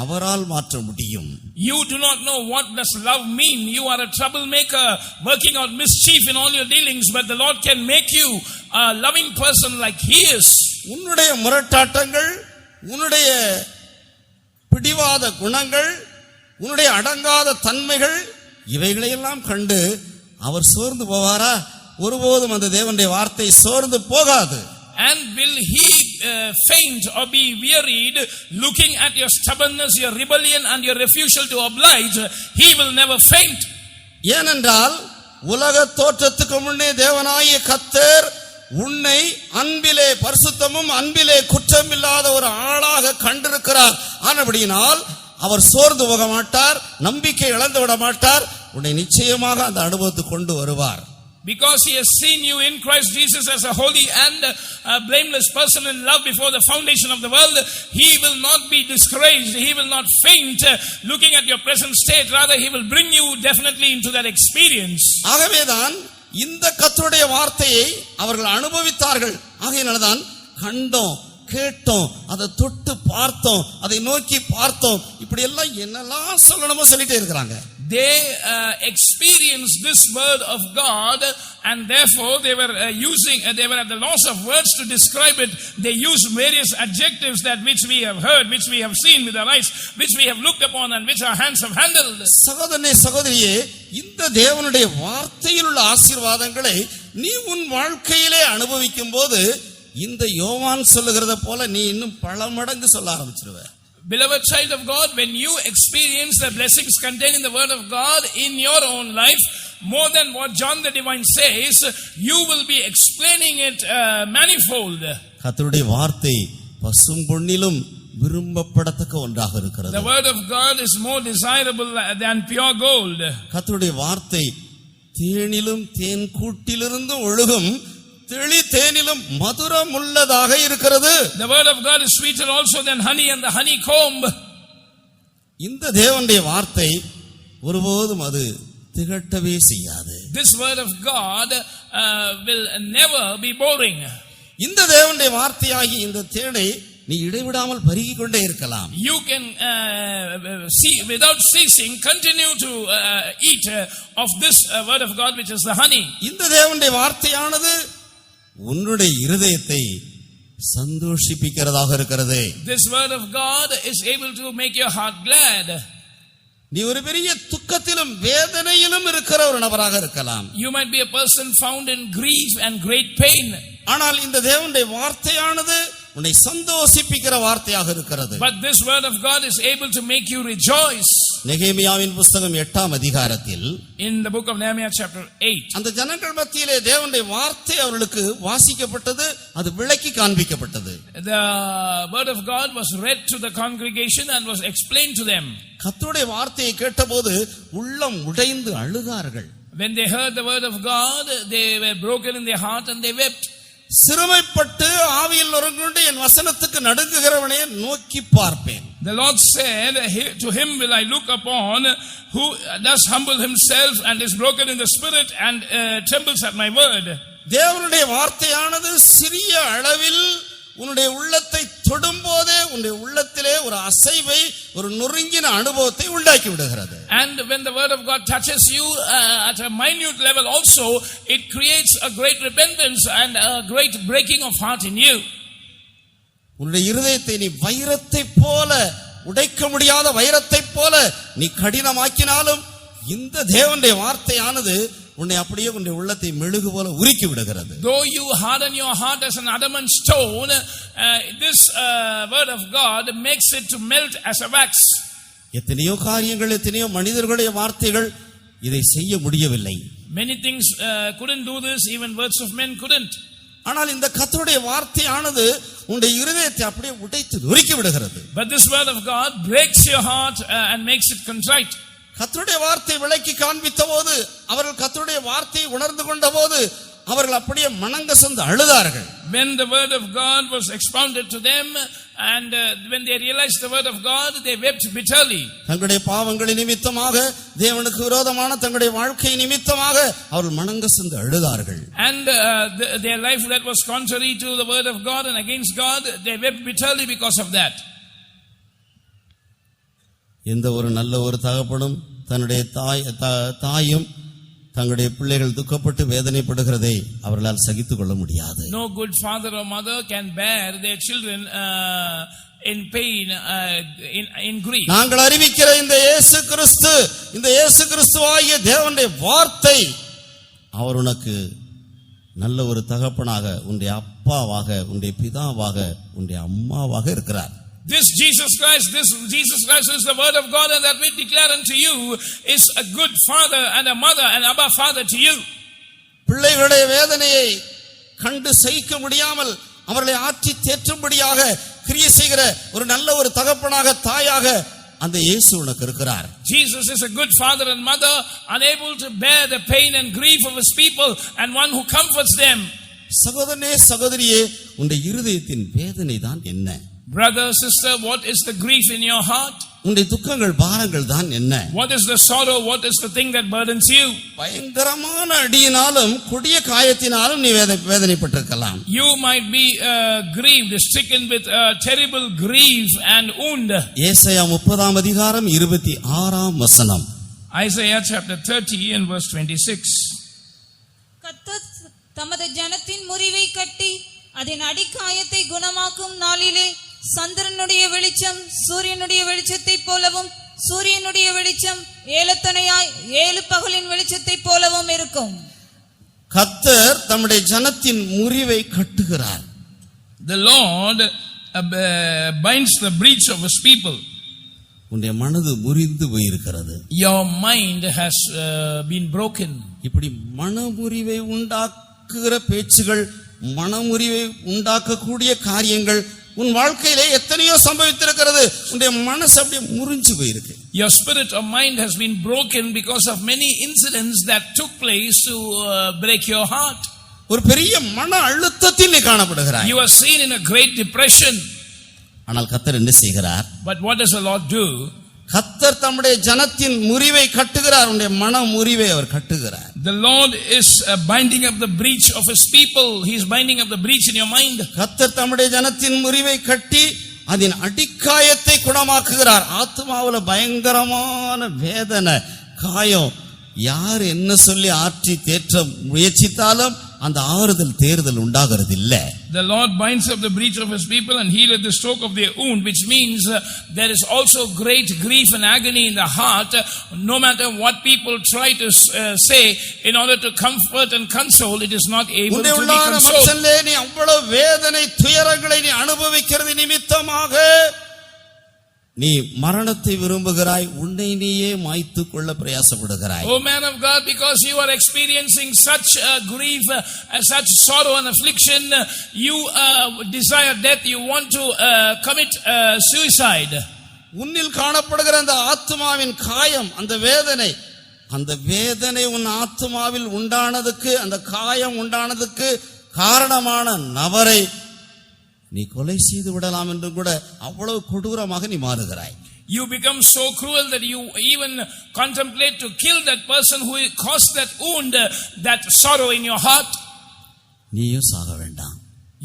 அவரால் மாற்ற முடியும். You do not know what does love mean. You are a troublemaker working out mischief in all your dealings, but the Lord can make you a loving person like he is. உன்னுடைய முரட்டாட்டங்கள், உன்னுடைய பிடிவாத குணங்கள், உன்னுடைய அடங்காத தன்மைகள் இவைகளையெல்லாம் கண்டு அவர் சோர்ந்து போவாரா? ஒருபோதும் அந்த தேவனுடைய வார்த்தை சோர்ந்து போகாது. And will he faint or be wearied looking at your stubbornness, your rebellion and your refusal to oblige? He will never faint. ஏனென்றால் உலக தோற்றத்துக்கு முன்னே தேவனாகிய கர்த்தர் உன்னை அன்பிலே பரிசுத்தமும் அன்பிலே குற்றமில்லாத ஒரு ஆளாக கண்டிருக்கிறார். ஆனபடியினால் அவர் சோர்ந்து போக மாட்டார், நம்பிக்கை இழந்து விட மாட்டார். உன்னை நிச்சயமாக அந்த அனுபவத்துக்கு கொண்டு வருவார். Because he has seen you in Christ Jesus as a holy and blameless person in love before the foundation of the world, he will not be discouraged. He will not faint looking at your present state. Rather, he will bring you definitely into that experience. ஆகவேதான் இந்த கர்த்தருடைய வார்த்தையை அவர்கள் அனுபவித்தார்கள். ஆகையினால்தான் கண்டோம், கேட்டோம், அதை தொட்டு பார்த்தோம், அதை நோக்கி பார்த்தோம், இப்படி எல்லாம் என்னெல்லாம் சொல்லணுமோ சொல்லிட்டே இருக்கிறாங்க. They experienced this word of God, and therefore they were they were at the loss of words to describe it. They used various adjectives that which we have heard, which we have seen with our eyes, which we have looked upon and which our hands have handled. சகோதரனே சகோதரியே, இந்த தேவனுடைய வார்த்தையில் உள்ள ஆசீர்வாதங்களை நீ உன் வாழ்க்கையிலே அனுபவிக்கும் போது இந்த யோவான் சொல்லுகிறத போல நீ இன்னும் பல மடங்கு சொல்ல ஆரம்பிச்சிருவ. Beloved child of God, when you experience the blessings contained in the word of God in your own life, more than what John the Divine says, you will be explaining it manifold. கர்த்தருடைய வார்த்தை பசும் பொன்னிலும் விரும்பப்படத்தக்க ஒன்றாக இருக்கிறது. The word of God is more desirable than pure gold. கர்த்தருடைய வார்த்தை தேனிலும் தேன் கூட்டிலிருந்து ஒழுகும் தெளி தேனிலும் மதுரம் உள்ளதாக இருக்கிறது. The word of God is sweeter also than honey and the honeycomb. இந்த தேவனுடைய வார்த்தை ஒருபோதும் அது திகட்டவே செய்யாது. This word of God will never be boring. இந்த தேவனுடைய வார்த்தையாகி இந்த தேனை நீ இடைவிடாமல் பருகிக் கொண்டே இருக்கலாம். You can see without ceasing continue to eat of this word of God which is the honey. இந்த தேவனுடைய வார்த்தையானது உன்னுடைய இருதயத்தை சந்தோஷிப்பிக்கிறதாக இருக்கிறது. This word of God is able to make your heart glad. நீ ஒரு பெரிய துக்கத்திலும் வேதனையிலும் இருக்கிற ஒரு நபராக இருக்கலாம். You might be a person found in grief and great pain. ஆனால் இந்த தேவனுடைய வார்த்தையானது உன்னை சந்தோஷிப்பிக்கிற வார்த்தையாக இருக்கிறது. But this word of God is able to make you rejoice. நெகேமியாவின் புத்தகம் 8ஆம் அதிகாரத்தில் In the book of Nehemiah chapter 8, அந்த ஜனங்கள் மத்தியிலே தேவனுடைய வார்த்தை அவர்களுக்கு வாசிக்கப்பட்டது, அது விளக்கி காண்பிக்கப்பட்டது. the word of God was read to the congregation and was explained to them. கர்த்தருடைய வார்த்தையை கேட்டபோது உள்ளம் உடைந்து அழுதார்கள். When they heard the word of God, they were broken in their heart and they wept. சிறுமைப்பட்டு ஆவியில் நொறுங்குண்டு என் வசனத்துக்கு நடுங்குகிறவனே நோக்கி பார்ப்பேன். The Lord said, to him will I look upon, who does humble himself and is broken in the spirit and trembles at my word. தேவனுடைய வார்த்தையானது சிறிய அளவில் உன்னுடைய உள்ளத்தை தொடும்போதே உன்னுடைய உள்ளத்திலே ஒரு அசைவை, ஒரு நொறுங்கின அனுபவத்தை உண்டாக்கி விடுகிறது. And when the word of God touches you at a minute level also, it creates a great repentance and a great breaking of heart in you. உன்னுடைய இருதயத்தை நீ வைரத்தை போல உடைக்க முடியாத வைரத்தைப் போல நீ கடினமாக்கினாலும் இந்த தேவனுடைய வார்த்தையானது உன்னை அப்படியே உன்னுடைய உள்ளத்தை மெழுகு போல உருக்கி விடுகிறது. Though you harden your heart as an adamant stone, this word of God makes it to melt as a wax. எத்தனையோ காரியங்கள், எத்தனையோ மனிதர்களுடைய வார்த்தைகள் இதை செய்ய முடியவில்லை. Many things couldn't do this, even words of men couldn't. ஆனால் இந்த கர்த்தருடைய வார்த்தையானது உன்னுடைய இருதயத்தை அப்படியே உடைத்து நொறுக்கி விடுகிறது. But this word of God breaks your heart and makes it contrite. கர்த்தருடைய வார்த்தை விளக்கி காண்பித்த போது, அவர்கள் கர்த்தருடைய வார்த்தையை உணர்ந்து கொண்ட போது, அவர்கள் அப்படியே மனங்கசந்து அழுதார்கள். When the word of God was expounded to them and when they realized the word of God, they wept bitterly. தங்களுடைய பாவங்களின் நிமித்தமாக, தேவனுக்கு விரோதமான தங்களுடைய வாழ்க்கை நிமித்தமாக அவர்கள் மனங்கசந்து அழுதார்கள். And their life that was contrary to the word of God and against God, they wept bitterly because of that. எந்த ஒரு நல்ல ஒரு தகப்பனும் தன்னுடைய தாயும் தங்களுடைய பிள்ளைகள் துக்கப்பட்டு வேதனைப்படுகிறதை அவர்களால் சகித்துக் கொள்ள முடியாது. No good father or mother can bear their children in pain, in grief. நாங்கள் அறிவிக்கிற இந்த இயேசு கிறிஸ்துவாகிய தேவனுடைய வார்த்தை, அவர் உனக்கு நல்ல ஒரு தகப்பனாக, உன்னுடைய அப்பாவாக, உன்னுடைய பிதாவாக, உன்னுடைய அம்மாவாக இருக்கிறார். This Jesus Christ is the word of God, and that we declare unto you is a good father and a mother and Abba Father to you. பிள்ளைகளுடைய வேதனையை கண்டு சகிக்க முடியாமல் அவர்களை ஆற்றி தேற்றும்படியாக கிரியை செய்கிற ஒரு நல்ல ஒரு தகப்பனாக, தாயாக அந்த இயேசு உனக்கு இருக்கிறார். Jesus is a good father and mother, unable to bear the pain and grief of his people, and one who comforts them. சகோதரனே, சகோதரியே, உன்னுடைய இருதயத்தின் வேதனை தான் என்ன? Brother, sister, what is the grief in your heart? உன்னுடைய துக்கங்கள், பாரங்கள் தான் என்ன? What is the sorrow? What is the thing that burdens you? பயங்கரமான அடியினாலும் கொடிய காயத்தினாலும் நீ வேதனைப்பட்டிருக்கலாம். You might be grieved, stricken with terrible grief and wound. ஏசாயா 30 அதிகாரம் 26 வசனம். Isaiah chapter 30 and verse 26. கர்த்தர் தமது ஜனத்தின் முறிவை கட்டி அதன் அடிக்காயத்தை குணமாக்கும் நாளிலே சந்திரனுடைய வெளிச்சம் சூரியனுடைய வெளிச்சத்தை போலவும், சூரியனுடைய வெளிச்சம் ஏலத்தனையாய் 7 பகலின் வெளிச்சத்தை போலவும் இருக்கும். கர்த்தர் தம்முடைய ஜனத்தின் முறிவை கட்டுகிறார். The Lord binds the breach of his people. உன்னுடைய மனது முறிந்து போயிருக்கிறது. Your mind has been broken. இப்படி மனமுறிவை உண்டாக்குகிற பேச்சுகள், மனமுறிவை உண்டாக்கக்கூடிய காரியங்கள் உன் வாழ்க்கையிலே எத்தனையோ சம்பவித்திருக்கிறது. உன்னுடைய மனசு அப்படியே முறிஞ்சு போயிருக்கு. Your spirit or mind has been broken because of many incidents that took place to break your heart. ஒரு பெரிய மன அழுத்தத்தில் நீ காணப்படுகிறாய். You are seen in a great depression. ஆனால் கர்த்தர் என்ன செய்கிறார்? But what does the Lord do? கர்த்தர் தம்முடைய ஜனத்தின் முறிவை கட்டுகிறார். உன்னுடைய மன முறிவை அவர் கட்டுகிறார். The Lord is binding up the breach of his people. He is binding up the breach in your mind. கர்த்தர் தம்முடைய ஜனத்தின் முறிவை கட்டி அதன் அடிக்காயத்தை குணமாக்குகிறார். ஆத்துமாவுல பயங்கரமான வேதனை, காயம், யார் என்ன சொல்லி ஆற்றி தேற்ற முயற்சித்தாலும் அந்த ஆறுதல் தேறுதல் உண்டாகிறது இல்ல. The Lord binds up the breach of his people and healeth the stroke of their wound, which means there is also great grief and agony in the heart, no matter what people try to say in order to comfort and console, it is not able to be consoled. நீ அவ்வளவு வேதனை துயரங்களை நீ அனுபவிக்கிறது நிமித்தமாக நீ மரணத்தை விரும்புகிறாய், உன்னை நீயே மாய்த்துக் கொள்ள பிரயாசப்படுகிறாய். Oh man of God, because you are experiencing such grief, such sorrow and affliction, you desire death, you want to commit suicide. உன்னில் காணப்படுகிற அந்த ஆத்துமாவின் காயம், அந்த வேதனை உன் ஆத்துமாவில் உண்டானதுக்கு, அந்த காயம் உண்டானதுக்கு காரணமான நபரை நீ கொலை செய்து விடலாம் என்று கூட அவ்வளவு கொடூரமாக நீ மாறுகிறாய். You become so cruel that you even contemplate to kill that person who caused that wound, that sorrow in your heart. நீயும் சாக வேண்டாம்.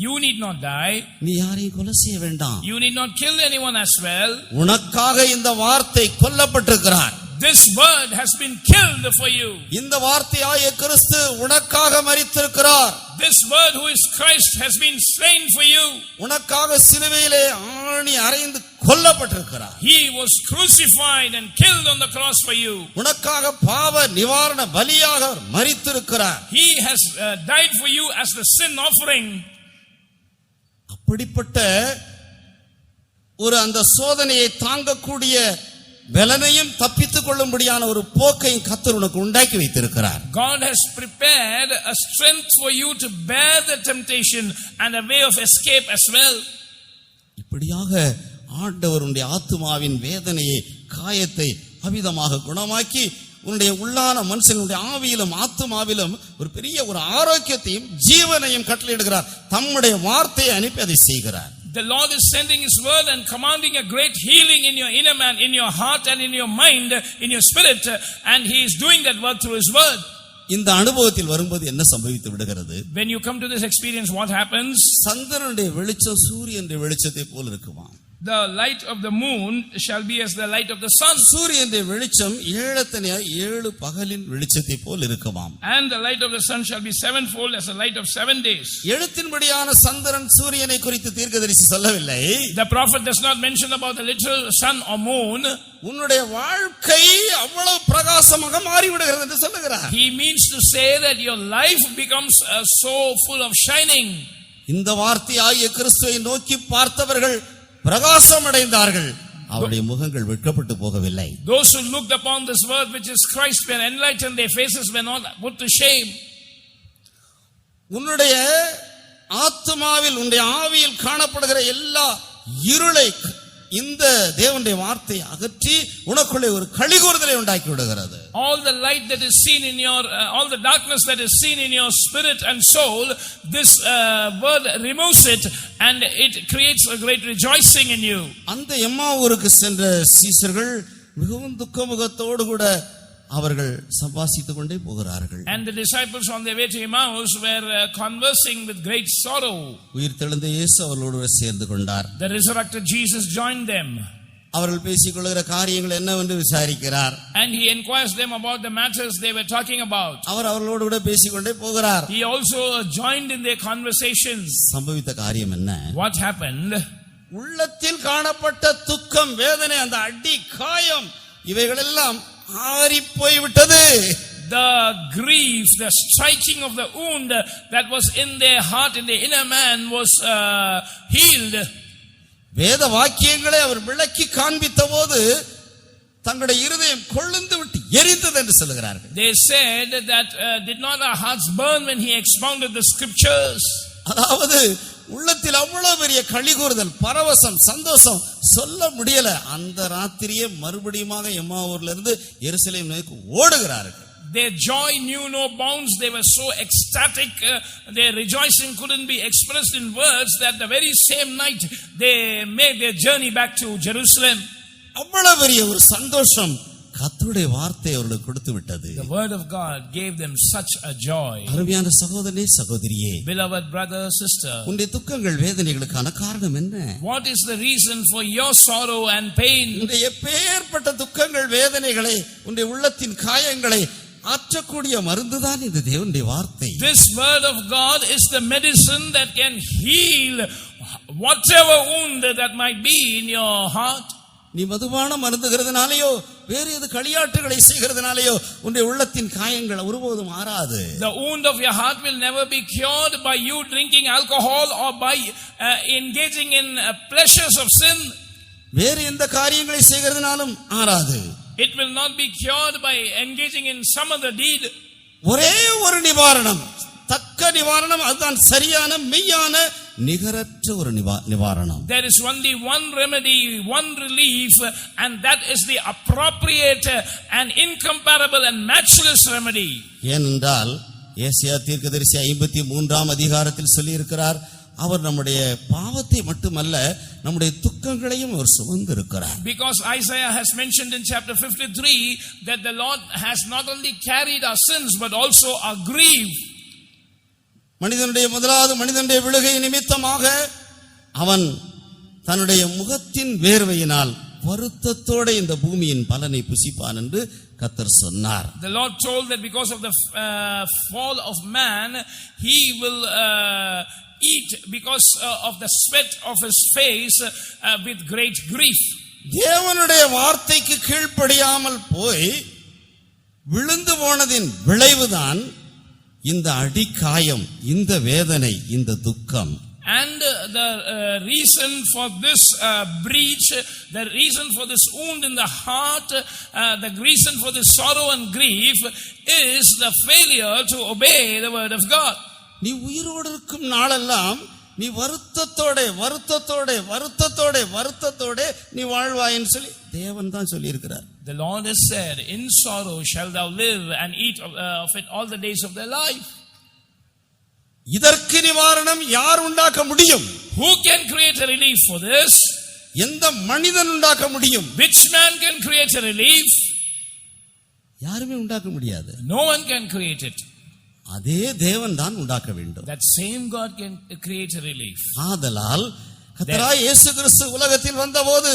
You need not die. நீ யாரையும் கொலை செய்ய வேண்டாம். You need not kill anyone as well. உனக்காக இந்த வார்த்தை கொல்லப்பட்டிருக்கிறார். This word has been killed for you. இந்த வார்த்தையாகிய கிறிஸ்து உனக்காக மரித்திருக்கிறார். This word who is Christ has been slain for you. உனக்காக சிலுவையிலே ஆணி அறைந்து கொல்லப்பட்டிருக்கிறார். He was crucified and killed on the cross for you. உனக்காக பாவ நிவாரண பலியாக அவர் மரித்திருக்கிறார். He has died for you as the sin offering. அப்படிப்பட்ட ஒரு அந்த சோதனையை தாங்கக்கூடிய பலனையும் தப்பித்துக் கொள்ளும்படியான ஒரு போக்கையும் கர்த்தர் உனக்கு உண்டாக்கி வைத்திருக்கிறார். God has prepared a strength for you to bear the temptation and a way of escape as well. இப்படியாக ஆண்டவர் உன்னுடைய ஆத்துமாவின் வேதனையை காயத்தை அவிதமாக குணமாக்கி உன்னுடைய உள்ளான மனுஷனுடைய ஆவியிலும் ஆத்துமாவிலும் ஒரு பெரிய ஒரு ஆரோக்கியத்தையும் ஜீவனையும் கட்டளையிடுகிறார். தம்முடைய வார்த்தையை அனுப்பி அதை செய்கிறார். The Lord is sending His word and commanding a great healing in your inner man, in your heart and in your mind, in your spirit, and He is doing that work through His word. இந்த அனுபவத்தில் வரும்போது என்ன சம்பவித்து விடுகிறது? When you come to this experience, what happens? சந்திரனுடைய வெளிச்சம் சூரியனுடைய வெளிச்சத்தை போல இருக்குமா? The light of the moon shall be as the light of the sun. சூரியனுடைய வெளிச்சம் ஏழத்தனையா 7 பகலின் வெளிச்சத்தை போல் இருக்குமாம். And the light of the sun shall be sevenfold as the light of 7 days. எழுத்தின்படியான சந்திரன் சூரியனை குறித்து தீர்க்கதரிசி சொல்லவில்லை. The prophet does not mention about the literal sun or moon. உன்னுடைய வாழ்க்கை அவ்வளவு பிரகாசமாக மாறிவிடுகிறது என்று சொல்லுகிறார். He means to say that your life becomes so full of shining. இந்த வார்த்தையாகிய கிறிஸ்துவை நோக்கி பார்த்தவர்கள் பிரகாசம் அடைந்தார்கள். அவருடைய முகங்கள் வெட்கப்பட்டு போகவில்லை. Those who looked upon this word which is Christ were enlightened, their faces were not put to shame. உன்னுடைய ஆத்துமாவில் உன்னுடைய ஆவியில் காணப்படுகிற எல்லா இருளை இந்த தேவனுடைய வார்த்தை அகற்றி உனக்குள்ளே ஒரு களிகூறுதலை உண்டாக்கி விடுகிறது. All the light that is seen in your all the darkness that is seen in your spirit and soul, this word removes it and it creates a great rejoicing in you. அந்த எம்மாவூருக்கு சென்ற சீஷர்கள் மிகவும் துக்கமுகத்தோடு கூட அவர்கள் சம்பாஷித்துக் கொண்டே போகிறார்கள். And the disciples on their way to Emmaus were conversing with great sorrow. உயிர்த்தெழுந்த இயேசு அவர்களோடு சேர்ந்து கொண்டார். The resurrected Jesus joined them. அவர்கள் பேசிக்கொள்கிற காரியங்கள் என்னவென்று விசாரிக்கிறார். And he inquires them about the matters they were talking about. அவர் அவர்களோடு கூட பேசிக்கொண்டே போகிறார். He also joined in their conversations. சம்பவித்த காரியம் என்ன? What happened? உள்ளத்தில் காணப்பட்ட துக்கம், வேதனை, அந்த அடி, காயம் இவைகளெல்லாம் ஆறி போய்விட்டது. The grief, the striking of the wound that was in their heart, in their inner man was healed. வேத வாக்கியங்களை அவர் விளக்கி காண்பித்த போது தங்களுடைய இருதயம் கொழுந்து விட்டு எரிந்தது என்று சொல்லுகிறார்கள். They said that did not our hearts burn when he expounded the scriptures? அதாவது உள்ளத்தில் அவ்வளவு பெரிய களிகூறுதல், பரவசம், சந்தோஷம் சொல்ல முடியல. அந்த ராத்திரியே மறுபடியுமாக எம்மாவூர்ல இருந்து எருசலேம் நோக்கி ஓடுகிறார்கள். Their joy knew no bounds. They were so ecstatic. Their rejoicing couldn't be expressed in words that the very same night they made their journey back to Jerusalem. அவ்வளவு பெரிய ஒரு சந்தோஷம் கர்த்தருடைய வார்த்தை அவர்களுக்கு கொடுத்து விட்டது. The word of God gave them such a joy. அருமையான சகோதரனே, சகோதரியே, Beloved brother, sister, உன்னுடைய துக்கங்கள், வேதனைகளுக்கான காரணம் என்ன? what is the reason for your sorrow and pain? உன்னுடைய எப்பேற்பட்ட துக்கங்கள், வேதனைகளை, உன்னுடைய உள்ளத்தின் காயங்களை ஆற்றக்கூடிய மருந்துதான் இந்த தேவனுடைய வார்த்தை. This word of God is the medicine that can heal whatever wound that might be in your heart. நீ மதுபானம் மருந்துகிறதுனாலயோ வேறு எது களியாட்டுகளை செய்கிறதுனாலயோ உன்னுடைய உள்ளத்தின் காயங்கள் ஒருபோதும் மாறாது. The wound of your heart will never be cured by you drinking alcohol or by engaging in pleasures of sin. வேறு எந்த காரியங்களை செய்கிறதுனாலும் ஆறாது. It will not be cured by engaging in some other deed. ஒரே ஒரு நிவாரணம், தக்க நிவாரணம், அதுதான் சரியான மெய்யான நிகரற்ற ஒரு நிவாரணம். There is only one remedy, one relief, and that is the appropriate and incomparable and matchless remedy. ஏனென்றால் ஏசாயா தீர்க்கதரிசி 53ஆம் அதிகாரத்தில் சொல்லி இருக்கிறார், அவர் நம்முடைய பாவத்தை மட்டுமல்ல நம்முடைய துக்கங்களையும் அவர் சுமந்து இருக்கிறார். Because Isaiah has mentioned in chapter 53 that the Lord has not only carried our sins but also our grief. மனிதனுடைய விழுகை நிமித்தமாக அவன் தன்னுடைய முகத்தின் வேர்வையினால் வருத்தத்தோட இந்த பூமியின் பலனை புசிப்பான் என்று கர்த்தர் சொன்னார். The Lord told that because of the fall of man, he will eat because of the sweat of his face with great grief. தேவனுடைய வார்த்தைக்கு கீழ்ப்படியாமல் போய் விழுந்து போனதின் விளைவுதான் இந்த அடிக்காயம், இந்த வேதனை, இந்த துக்கம். And the reason for this breach, the reason for this wound in the heart, the reason for this sorrow and grief is the failure to obey the word of God. நீ உயிரோடு இருக்கும் நாளெல்லாம் நீ வருத்தத்தோட நீ வாழ்வாயின்னு சொல்லி தேவன் தான் சொல்லி இருக்கிறார். The Lord has said, in sorrow shall thou live and eat of it all the days of thy life. இதற்கு நிவாரணம் யார் உண்டாக்க முடியும்? Who can create a relief for this? எந்த மனிதன் உண்டாக்க முடியும்? Which man can create a relief? யாருமே உண்டாக்க முடியாது. No one can create it. அதே தேவன் தான் உண்டாக்க வேண்டும். That same God can create a relief. ஆதலால் கர்த்தராகிய இயேசு கிறிஸ்து உலகத்தில் வந்தபோது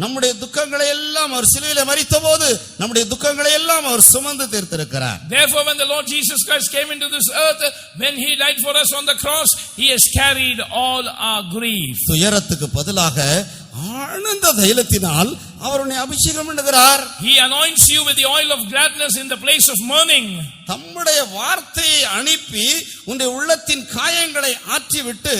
நம்முடைய துக்கங்களை எல்லாம் அவர் சிலுவையிலே மரித்தபோது நம்முடைய துக்கங்களை எல்லாம் அவர் சுமந்து தீர்த்திருக்கிறார். Therefore when the Lord Jesus Christ came into this earth, when he died for us on the cross, he has carried all our grief. துயரத்துக்கு பதிலாக ஆனந்த தைலத்தினால் அவர் உன்னை அபிஷேகம் பண்ணுகிறார். He anoints you with the oil of gladness in the place of mourning. தம்முடைய வார்த்தையை அனுப்பி உன்னுடைய உள்ளத்தின் காயங்களை ஆற்றிவிட்டு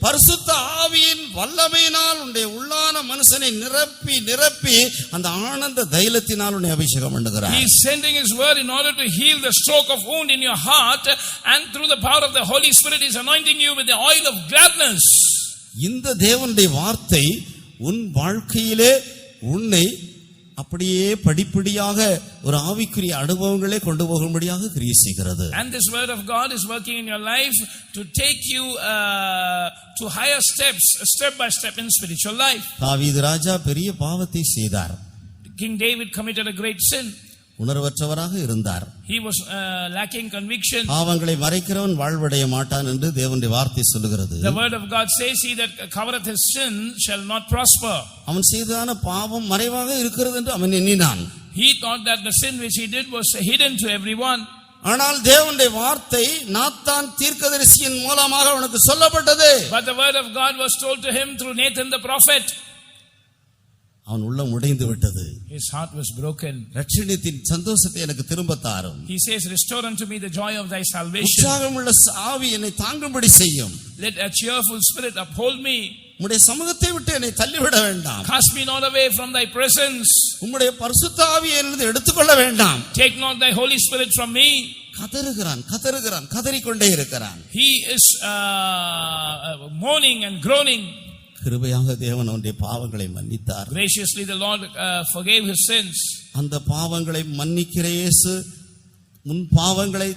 பரிசுத்த ஆவியின் வல்லமையினால் உன்னுடைய உள்ளான மனுஷனை நிரப்பி அந்த ஆனந்த தைலத்தினால் உன்னை அபிஷேகம் பண்ணுகிறார். He is sending his word in order to heal the stroke of wound in your heart, and through the power of the Holy Spirit is anointing you with the oil of gladness. இந்த தேவனுடைய வார்த்தை உன் வாழ்க்கையிலே உன்னை அப்படியே படிப்படியாக ஒரு ஆவிக்குரிய அனுபவங்களே கொண்டு போகும்படியாக கிரியை செய்கிறது. And this word of God is working in your life to take you to higher steps, step by step in spiritual life. தாவீது ராஜா பெரிய பாவத்தை செய்தார். King David committed a great sin. உணர்வற்றவராக இருந்தார். He was lacking conviction. பாவங்களை மறைக்கிறவன் வாழ்வடைய மாட்டான் என்று தேவனுடைய வார்த்தை சொல்லுகிறது. The word of God says, he that covereth his sin shall not prosper. அவன் செய்ததான பாவம் மறைவாக இருக்கிறது என்று அவன் எண்ணினான். He thought that the sin which he did was hidden to everyone. ஆனால் தேவனுடைய வார்த்தை நாத்தான் தீர்க்கதரிசியின் மூலமாக அவனுக்கு சொல்லப்பட்டது. But the word of God was told to him through Nathan the prophet. அவன் உள்ளம் உடைந்து விட்டது. His heart was broken. ரட்சணியத்தின் சந்தோஷத்தை எனக்கு திரும்ப தாரும். He says, restore unto me the joy of thy salvation. உற்சாகமுள்ள ஆவி என்னை தாங்கும்படி செய்யும். Let a cheerful spirit uphold me. உம்முடைய சமூகத்தை விட்டு என்னை தள்ளிவிட வேண்டாம். Cast me not away from thy presence. உம்முடைய பரிசுத்த ஆவியை என்னிலிருந்து எடுத்துக்கொள்ள வேண்டாம். Take not thy Holy Spirit from me. கதறிக்கொண்டே இருக்கிறான். He is mourning and groaning. கிருபையாக தேவன் அவனுடைய பாவங்களை மன்னித்தார். Graciously the Lord forgave his sins. அந்த பாவங்களை மன்னிக்கிற இயேசு உன் பாவங்களை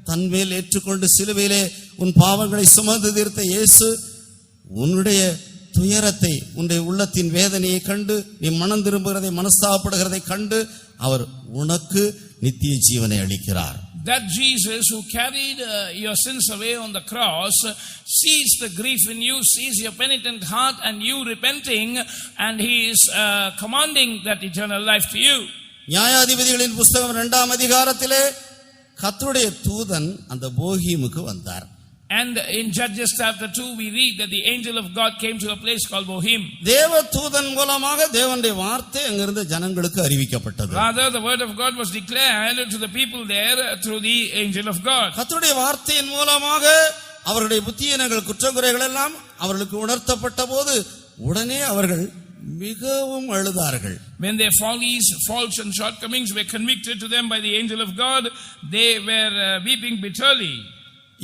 தன்மேல் ஏற்றுக்கொண்டு சிலுவையிலே உன் பாவங்களை சுமந்து தீர்த்த இயேசு உன்னுடைய துயரத்தை, உன்னுடைய உள்ளத்தின் வேதனையை கண்டு நீ மனம் திரும்புகிறதை, மனஸ்தாபப்படுகிறதை கண்டு அவர் உனக்கு நித்திய ஜீவனை அளிக்கிறார். That Jesus who carried your sins away on the cross sees the grief in you, sees your penitent heart and you repenting, and he is commanding that eternal life to you. நியாயாதிபதிகளின் புத்தகம் 2ஆம் அதிகாரத்திலே கர்த்தருடைய தூதன் அந்த போகீமுக்கு வந்தார். And in Judges chapter 2 we read that the angel of God came to a place called Bohim. தேவ தூதன் மூலமாக தேவனுடைய வார்த்தை அங்கிருந்த ஜனங்களுக்கு அறிவிக்கப்பட்டது. Rather the word of God was declared to the people there through the angel of God. கர்த்தருடைய வார்த்தையின் மூலமாக அவருடைய புத்தியீனங்கள், குற்றங்குறைகள் எல்லாம் அவர்களுக்கு உணர்த்தப்பட்ட போது உடனே அவர்கள் மிகவும் அழுதார்கள். When their follies, faults and shortcomings were convicted to them by the angel of God, they were weeping bitterly.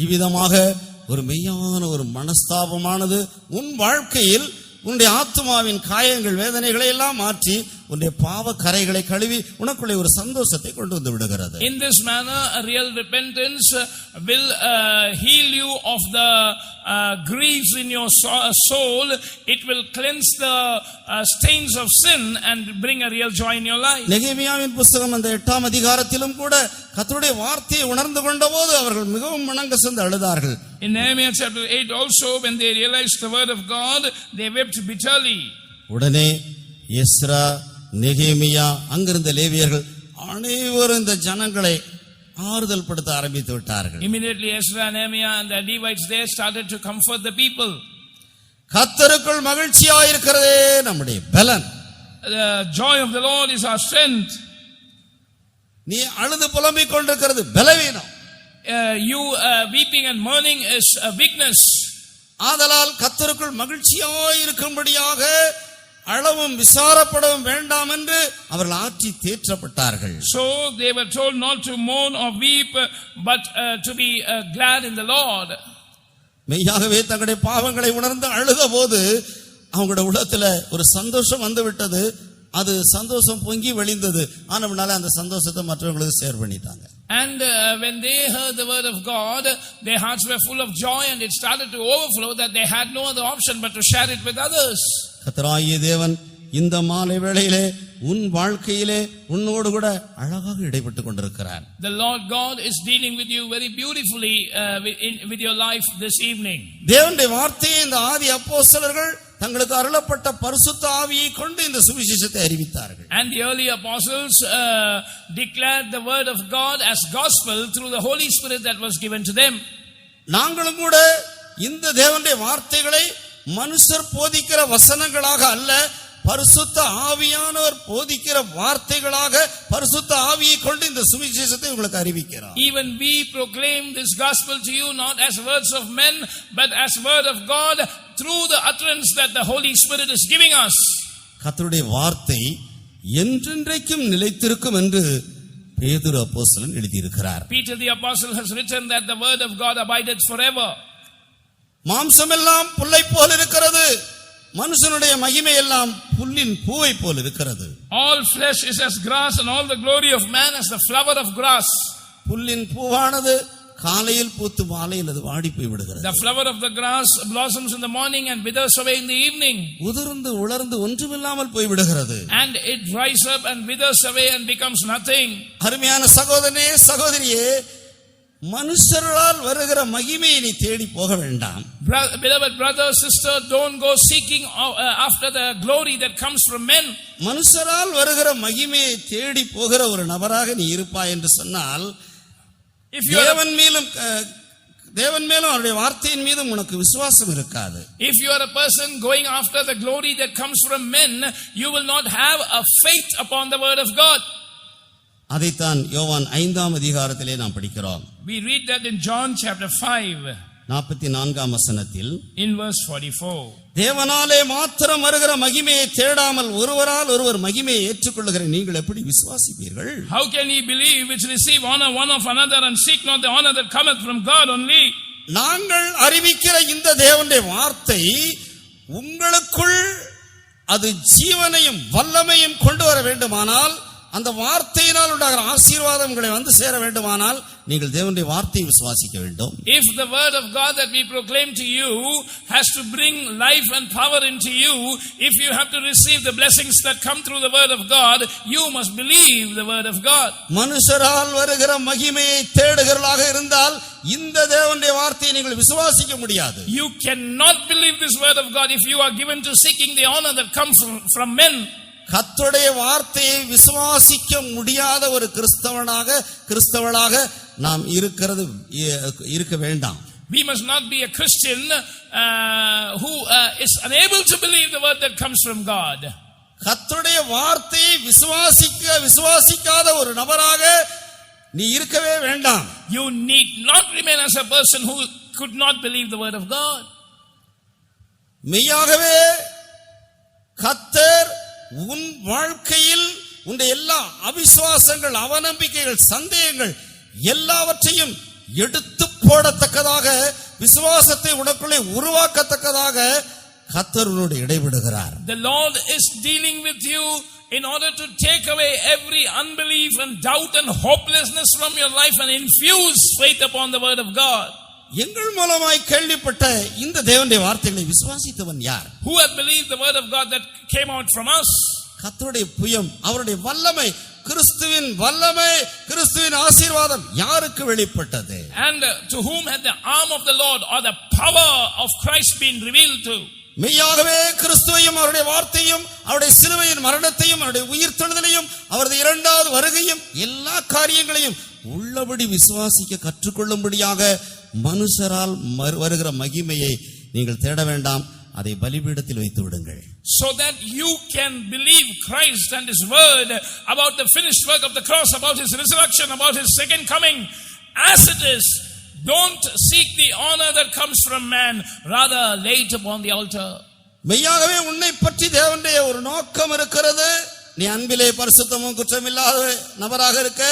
இவ்விதமாக ஒரு மெய்யான ஒரு மனஸ்தாபமானது உன் வாழ்க்கையில் உன்னுடைய ஆத்துமாவின் காயங்கள், வேதனைகளை எல்லாம் மாற்றி உன்னுடைய பாவ கரைகளை கழுவி உனக்குள்ளே ஒரு சந்தோஷத்தை கொண்டு வந்து விடுகிறது. In this manner a real repentance will heal you of the griefs in your soul. It will cleanse the stains of sin and bring a real joy in your life. நெகேமியாவின் புத்தகம் அந்த 8ஆம் அதிகாரத்திலும் கூட கர்த்தருடைய வார்த்தையை உணர்ந்து கொண்டபோது அவர்கள் மிகவும் மனங்கசந்து அழுதார்கள். In Nehemiah chapter 8 also, when they realized the word of God, they wept bitterly. உடனே எஸ்ரா, நெகேமியா, அங்கிருந்த லேவியர்கள் அனைவரும் இந்த ஜனங்களை ஆறுதல் படுத்த ஆரம்பித்து விட்டார்கள். Immediately Ezra, Nehemiah and the Levites there started to comfort the people. கர்த்தருக்குள் மகிழ்ச்சியாயிருக்கிறதே நம்முடைய பலன். The joy of the Lord is our strength. நீ அழுது புலம்பிக் கொண்டிருக்கிறது பலவீனம். You weeping and mourning is a weakness. ஆதலால் கர்த்தருக்குள் மகிழ்ச்சியாயிருக்கும்படியாக அளவும் விசாரப்படவும் வேண்டாம் என்று அவர்கள் ஆற்றி தேற்றப்பட்டார்கள். So they were told not to mourn or weep, but to be glad in the Lord. மெய்யாகவே தங்களுடைய பாவங்களை உணர்ந்து அழுத போது அவங்களுடைய உள்ளத்துல ஒரு சந்தோஷம் வந்து விட்டது. அது சந்தோஷம் பொங்கி வழிந்தது. ஆனவனால அந்த சந்தோஷத்தை மற்றவங்களுக்கு ஷேர் பண்ணிட்டாங்க. And when they heard the word of God, their hearts were full of joy and it started to overflow that they had no other option but to share it with others. கர்த்தராகிய தேவன் இந்த மாலை வேளையிலே உன் வாழ்க்கையிலே உன்னோடு கூட அழகாக இடைப்பட்டு கொண்டிருக்கிறார். The Lord God is dealing with you very beautifully with your life this evening. தேவனுடைய வார்த்தையை இந்த ஆதி அப்போஸ்தலர்கள் தங்களுக்கு அருளப்பட்ட பரிசுத்த ஆவியை கொண்டு இந்த சுவிசேஷத்தை அறிவித்தார்கள். And the early apostles declared the word of God as gospel through the Holy Spirit that was given to them. நாங்களும் கூட இந்த தேவனுடைய வார்த்தைகளை மனுஷர் போதிக்கிற வசனங்களாக அல்ல, பரிசுத்த ஆவியானவர் போதிக்கிற வார்த்தைகளாக பரிசுத்த ஆவியை கொண்டு இந்த சுவிசேஷத்தை உங்களுக்கு அறிவிக்கிறார். Even we proclaim this gospel to you not as words of men but as word of God through the utterance that the Holy Spirit is giving us. கர்த்தருடைய வார்த்தை என்றென்றைக்கும் நிலைத்திருக்கும் என்று பேதுரு அப்போஸ்தலன் எழுதியிருக்கிறார். Peter the apostle has written that the word of God abideth forever. மாம்சமெல்லாம் புல்லை போல் இருக்கிறது, மனுஷனுடைய மகிமை எல்லாம் புல்லின் பூவை போல் இருக்கிறது. All flesh is as grass and all the glory of man as the flower of grass. புல்லின் பூவானது காலையில் பூத்து மாலையில் அது வாடி போய் விடுகிறது. The flower of the grass blossoms in the morning and withers away in the evening. உதிர்ந்து உலர்ந்து ஒன்றுமில்லாமல் போய் விடுகிறது. And it dries up and withers away and becomes nothing. அருமையான சகோதரனே சகோதரியே, மனுஷரால் வருகிற மகிமையை நீ தேடி போக வேண்டாம். Beloved brother, sister, don't go seeking after the glory that comes from men. மனுஷரால் வருகிற மகிமையை தேடி போகிற ஒரு நபராக நீ இருப்பாய் என்று சொன்னால் தேவன் மேலும் அவருடைய வார்த்தையின் மீதும் உனக்கு விசுவாசம் இருக்காது. If you are a person going after the glory that comes from men, you will not have a faith upon the word of God. அதைத்தான் யோவான் 5ஆம் அதிகாரத்திலே நாம் படிக்கிறோம். We read that in John chapter 5 44ஆம் வசனத்தில், in verse 44. தேவனாலே மாத்திரம் வருகிற மகிமையை தேடாமல் ஒருவரால் ஒருவர் மகிமையை ஏற்றுக்கொள்ளுகிற நீங்கள் எப்படி விசுவாசிப்பீர்கள்? How can ye believe which receive honor one of another and seek not the honor that cometh from God only? நாங்கள் அறிவிக்கிற இந்த தேவனுடைய வார்த்தை உங்களுக்குள் அது ஜீவனையும் வல்லமையும் கொண்டு வர வேண்டுமானால், அந்த வார்த்தையினால் உண்டாகிற ஆசீர்வாதம் உங்களை வந்து சேர வேண்டுமானால் நீங்கள் தேவனுடைய வார்த்தையை விசுவாசிக்க வேண்டும். If the word of God that we proclaim to you has to bring life and power into you, if you have to receive the blessings that come through the word of God, you must believe the word of God. மனுஷரால் வருகிற மகிமையை தேடுகிறவர்களாக இருந்தால் இந்த தேவனுடைய வார்த்தையை நீங்கள் விசுவாசிக்க முடியாது. You cannot believe this word of God if you are given to seeking the honor that comes from men. கர்த்தருடைய வார்த்தையை விசுவாசிக்க முடியாத ஒரு கிறிஸ்தவனாக நாம் இருக்க வேண்டாம். We must not be a Christian who is unable to believe the word that comes from God. கர்த்தருடைய வார்த்தையை விசுவாசிக்காத ஒரு நபராக நீ இருக்கவே வேண்டாம். You need not remain as a person who could not believe the word of God. மெய்யாகவே கர்த்தர் உன் வாழ்க்கையில் உன்னுடைய எல்லா அவிசுவாசங்கள், அவநம்பிக்கைகள், சந்தேகங்கள் எல்லாவற்றையும் எடுத்து போடத்தக்கதாக, விசுவாசத்தை உனக்குள்ளே உருவாக்கத்தக்கதாக கர்த்தர் உன்னோடு இடைபடுகிறார். The Lord is dealing with you in order to take away every unbelief and doubt and hopelessness from your life and infuse faith upon the word of God. எங்கள் மூலமாய் கேள்விப்பட்ட இந்த தேவனுடைய வார்த்தைகளை விசுவாசித்தவன் யார்? Who have believed the word of God that came out from us? கர்த்தருடைய புயம், அவருடைய வல்லமை, கிறிஸ்துவின் ஆசீர்வாதம் யாருக்கு வெளிப்பட்டது? And to whom had the arm of the Lord or the power of Christ been revealed to? மெய்யாகவே கிறிஸ்துவையும் அவருடைய வார்த்தையும் அவருடைய சிலுவையின் மரணத்தையும் அவருடைய உயிர்த்தெழுதலையும் அவரது இரண்டாவது வருகையும் எல்லா காரியங்களையும் உள்ளபடி விசுவாசிக்க கற்றுக்கொள்ளும்படியாக மனுஷரால் வருகிற மகிமையை நீங்கள் தேட வேண்டாம், அதை பலிபீடத்தில் வைத்து விடுங்கள். So that you can believe Christ and His word about the finished work of the cross, about His resurrection, about His second coming as it is. Don't seek the honor that comes from man, rather lay it upon the altar. மெய்யாகவே உன்னை பற்றி தேவனுடைய ஒரு நோக்கம் இருக்கிறது. நீ அன்பிலே பரிசுத்தமும் குற்றமில்லாத நபராக இருக்க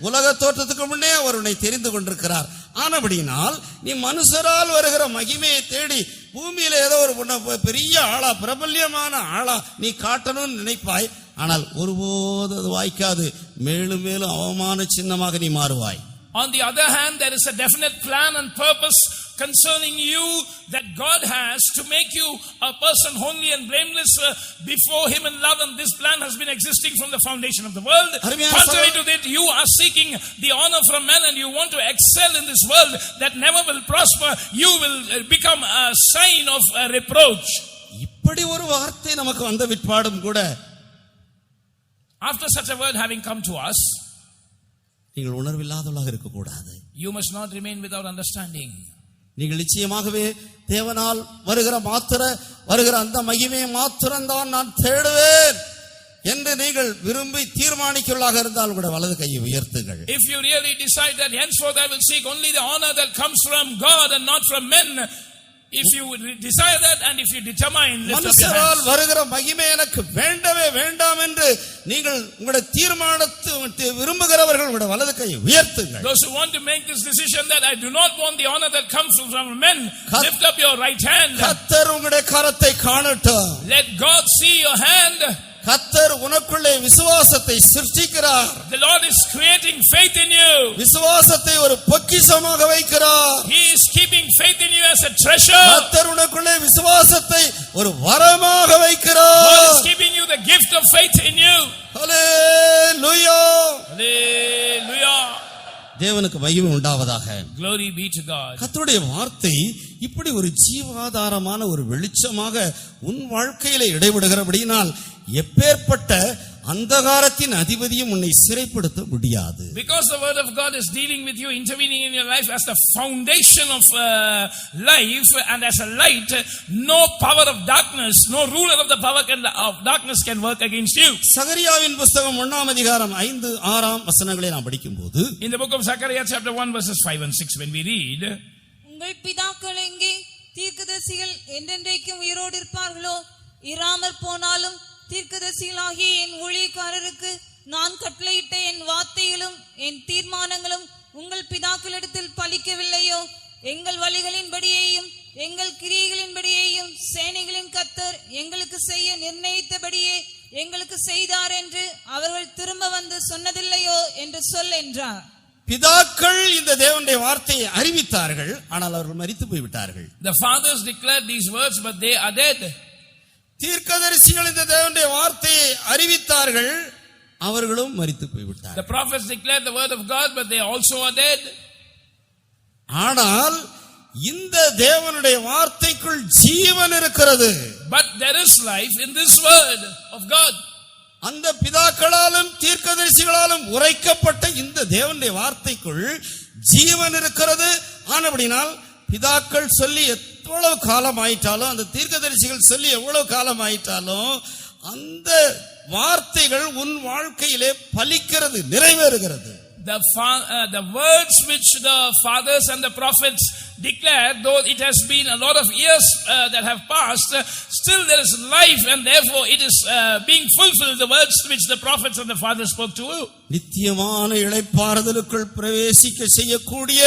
உலக தோற்றத்துக்கு முன்னே அவர் உன்னை தெரிந்து கொண்டிருக்கிறார். ஆனபடியினால் நீ மனுஷரால் வருகிற மகிமையை தேடி பூமியில ஏதோ ஒரு பெரிய ஆளா, பிரபல்யமான ஆளா நீ காட்டணும்னு நினைப்பாய். ஆனால் ஒருபோது அது வாய்க்காது. மேலும் மேலும் அவமான சின்னமாக நீ மாறுவாய். On the other hand, there is a definite plan and purpose concerning you that God has to make you a person holy and blameless before Him in love, and this plan has been existing from the foundation of the world. Contrary to that, you are seeking the honor from men and you want to excel in this world that never will prosper. You will become a sign of reproach. இப்படி ஒரு வார்த்தை நமக்கு வந்த விற்பாடும் கூட, after such a word having come to us, நீங்கள் உணர்வில்லாதவர்களாக இருக்கக்கூடாது. you must not remain without understanding. நீங்கள் நிச்சயமாகவே தேவனால் வருகிற அந்த மகிமையை மாத்திரம்தான் நான் தேடுவேன் என்று நீங்கள் விரும்பி தீர்மானிக்கிறவர்களாக இருந்தால் கூட வலது கையை உயர்த்துங்கள். If you really decide that henceforth I will seek only the honor that comes from God and not from men, if you desire that and if you determine, lift up your hands. வருகிற மகிமை எனக்கு வேண்டவே வேண்டாம் என்று நீங்கள் உங்களுடைய தீர்மானத்தை விரும்புகிறவர்கள் உங்களுடைய வலது கையை உயர்த்துங்கள். Those who want to make this decision that I do not want the honor that comes from men, lift up your right hand. கர்த்தர் உங்களுடைய கரத்தை காணட்டும். Let God see your hand. கர்த்தர் உனக்குள்ளே விசுவாசத்தை சிருஷ்டிக்கிறார். The Lord is creating faith in you. விசுவாசத்தை ஒரு பொக்கிஷமாக வைக்கிறார். He is keeping faith in you as a treasure. கர்த்தர் உனக்குள்ளே விசுவாசத்தை ஒரு வரமாக வைக்கிறார். God is giving you the gift of faith in you. Hallelujah. Hallelujah. தேவனுக்கு மகிமை உண்டாவதாக. Glory be to God. கர்த்தருடைய வார்த்தை இப்படி ஒரு ஜீவாதாரமான ஒரு வெளிச்சமாக உன் வாழ்க்கையிலே இடைவிடுகிறபடியினால் எப்பேற்பட்ட அந்தகாரத்தின் அதிபதியும் உன்னை சிறைப்படுத்த முடியாது. Because the word of God is dealing with you, intervening in your life as the foundation of life and as a light, no power of darkness, no ruler of the power of darkness can work against you. சகரியாவின் புத்தகம் 1ஆம் அதிகாரம் 5-6 வசனங்களை நாம் படிக்கும்போது, in the book of Zechariah chapter 1 verses 5 and 6, when we read, உங்கள் பிதாக்கள் எங்கே? தீர்க்கதரிசிகள் என்றென்றைக்கும் உயிரோடு இருப்பார்களோ? இராமற் போனாலும் தீர்க்கதரிசிகளாகிய என் ஊழியக்காரருக்கு நான் கட்டளையிட்ட என் வார்த்தைகளும் என் தீர்மானங்களும் உங்கள் பிதாக்களிடத்தில் பலிக்கவில்லையோ? எங்கள் வழிகளின்படியேயும் எங்கள் கிரியைகளின்படியேயும் சேனைகளின் கர்த்தர் எங்களுக்கு செய்ய நிர்ணயித்தபடியே எங்களுக்கு செய்தார் என்று அவர்கள் திரும்ப வந்து சொன்னதில்லையோ என்று சொல் என்றார். பிதாக்கள் இந்த தேவனுடைய வார்த்தையை அறிவித்தார்கள், ஆனால் அவர்கள் மரித்து போய்விட்டார்கள். The fathers declared these words, but they are dead. தீர்க்கதரிசிகள் இந்த தேவனுடைய வார்த்தையை அறிவித்தார்கள், அவர்களும் மரித்து போய்விட்டார்கள். The prophets declared the word of God, but they also are dead. ஆனால் இந்த தேவனுடைய வார்த்தைக்குள் ஜீவன் இருக்கிறது. But there is life in this word of God. அந்த பிதாக்களாலும் தீர்க்கதரிசிகளாலும் உரைக்கப்பட்ட இந்த தேவனுடைய வார்த்தைக்குள் ஜீவன் இருக்கிறது. ஆனபடினால் பிதாக்கள் சொல்லி எவ்வளவு காலம் ஆயிட்டாலும், அந்த தீர்க்கதரிசிகள் சொல்லி எவ்வளவு காலம் ஆயிட்டாலும், அந்த வார்த்தைகள் உன் வாழ்க்கையிலே பலிக்கிறது, நிறைவேறுகிறது. The words which the fathers and the prophets declared, though it has been a lot of years that have passed, still there is life, and therefore it is being fulfilled, the words which the prophets and the fathers spoke to you. நித்தியமான இளைப்பாறுதலுக்குள் பிரவேசிக்க செய்யக்கூடிய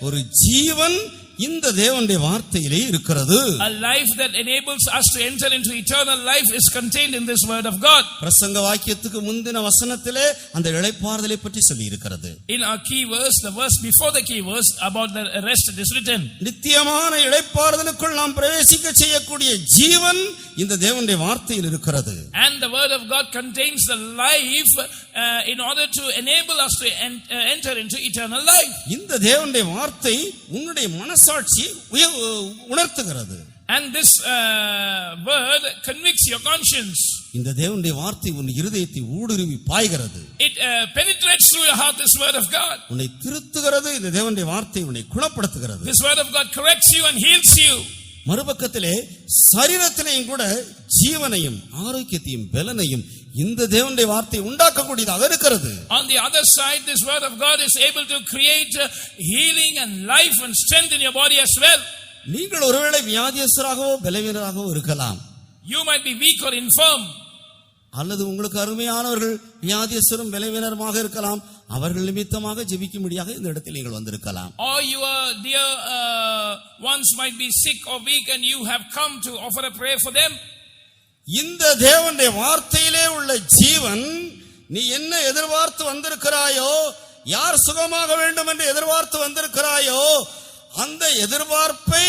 ஒரு ஜீவன் இந்த தேவனுடைய வார்த்தையிலே இருக்கிறது. A life that enables us to enter into eternal life is contained in this word of God. பிரசங்க வாக்கியத்துக்கு முந்தின வசனத்திலே அந்த இளைப்பாறுதலை பற்றி சொல்லி இருக்கிறது. In our key verse, the verse before the key verse, about the rest, it is written. நித்தியமான இளைப்பாறுதலுக்குள் நாம் பிரவேசிக்க செய்யக்கூடிய ஜீவன் இந்த தேவனுடைய வார்த்தையில் இருக்கிறது. And the word of God contains the life in order to enable us to enter into eternal life. இந்த தேவனுடைய வார்த்தை உன்னுடைய மனசாட்சி உணர்த்துகிறது. And this word convicts your conscience. இந்த தேவனுடைய வார்த்தை உன் இருதயத்தை ஊடுருவி பாய்கிறது. It penetrates through your heart, this word of God. உன்னை திருத்துகிறது. இந்த தேவனுடைய வார்த்தை உன்னை குணப்படுத்துகிறது. This word of God corrects you and heals you. மறுபக்கத்திலே சரீரத்திலேயும் கூட ஜீவனையும் ஆரோக்கியத்தையும் பலனையும் இந்த தேவனுடைய வார்த்தை உண்டாக்கக்கூடியதாக இருக்கிறது. On the other side, this word of God is able to create healing and life and strength in your body as well. நீங்கள் ஒருவேளை வியாதியஸ்தராகவோ பலவீனராகவோ இருக்கலாம். You might be weak or infirm. அல்லது உங்களுக்கு அருமையானவர்கள் வியாதியஸ்தரும் பலவீனருமாக இருக்கலாம். அவர்கள் நிமித்தமாக ஜெபிக்கும்படியாக இந்த இடத்தில் நீங்கள் வந்திருக்கலாம். Or your dear ones might be sick or weak and you have come to offer a prayer for them. இந்த தேவனுடைய வார்த்தையிலே உள்ள ஜீவன், நீ என்ன எதிர்பார்த்து வந்திருக்கிறாயோ, யார் சுகமாக வேண்டும் என்று எதிர்பார்த்து வந்திருக்கிறாயோ, அந்த எதிர்பார்ப்பை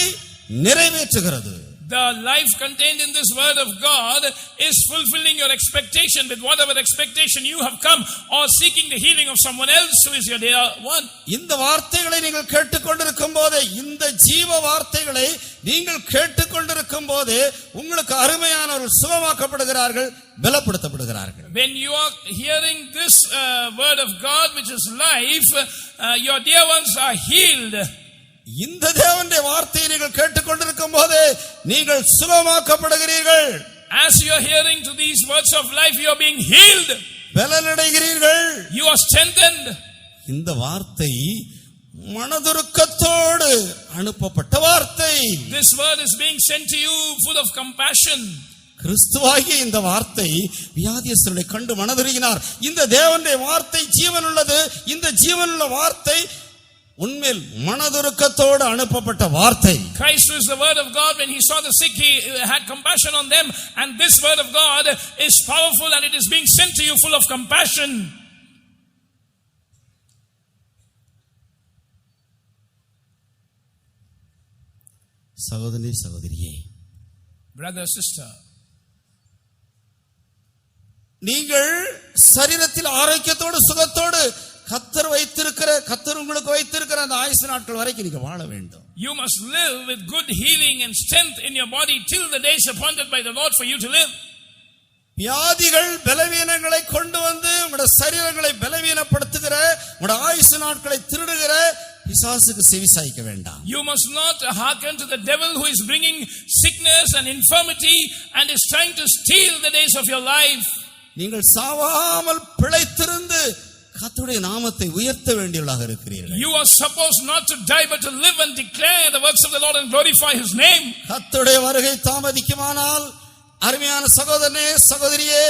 நிறைவேற்றுகிறது. The life contained in this word of God is fulfilling your expectation with whatever expectation you have come, or seeking the healing of someone else who is your dear one. இந்த வார்த்தைகளை நீங்கள் கேட்டுக்கொண்டிருக்கும் போதே, இந்த ஜீவ வார்த்தைகளை நீங்கள் கேட்டுக்கொண்டிருக்கும் போதே உங்களுக்கு அருமையானவர்கள் சுகமாக்கப்படுகிறார்கள், பலப்படுத்தப்படுகிறார்கள். When you are hearing this word of God which is life, your dear ones are healed. இந்த தேவனுடைய வார்த்தையை நீங்கள் கேட்டுக்கொண்டிருக்கும் போதே நீங்கள் சுகமாக்கப்படுகிறீர்கள். As you are hearing to these words of life, you are being healed. பலனடைகிறீர்கள். You are strengthened. இந்த வார்த்தை மனதுருக்கத்தோடு அனுப்பப்பட்ட வார்த்தை. This word is being sent to you full of compassion. கிறிஸ்துவாகிய இந்த வார்த்தை வியாதியஸ்தர்களை கண்டு மனதுருகினார். இந்த தேவனுடைய வார்த்தை ஜீவன் உள்ளது. இந்த ஜீவனுள்ள வார்த்தை உண்மையில் மனதுருக்கத்தோடு அனுப்பப்பட்ட வார்த்தை. Christ is the word of God. When he saw the sick, he had compassion on them, and this word of God is powerful and it is being sent to you full of compassion. சகோதரி சகோதரியே, brother sister, நீங்கள் சரீரத்தில் ஆரோக்கியத்தோடு சுகத்தோடு கர்த்தர் உங்களுக்கு வைத்திருக்கிற அந்த ஆயுசு நாட்கள் வரைக்கும் நீங்க வாழ வேண்டும். You must live with good healing and strength in your body till the days appointed by the Lord for you to live. வியாதிகள் பலவீனங்களை கொண்டு வந்து உங்களுடைய சரீரங்களை பலவீனப்படுத்துகிற, உங்களுடைய ஆயுசு நாட்களை திருடுகிற பிசாசுக்கு செவிசாய்க்க வேண்டாம். You must not hearken to the devil who is bringing sickness and infirmity and is trying to steal the days of your life. நீங்கள் சாவாமல் பிழைத்திருந்து கர்த்தருடைய நாமத்தை உயர்த்த வேண்டியவர்களாக இருக்கிறீர்கள். You are supposed not to die but to live and declare the works of the Lord and glorify his name. கர்த்தருடைய வருகை தாமதிக்குமானால் அருமையான சகோதரனே சகோதரியே,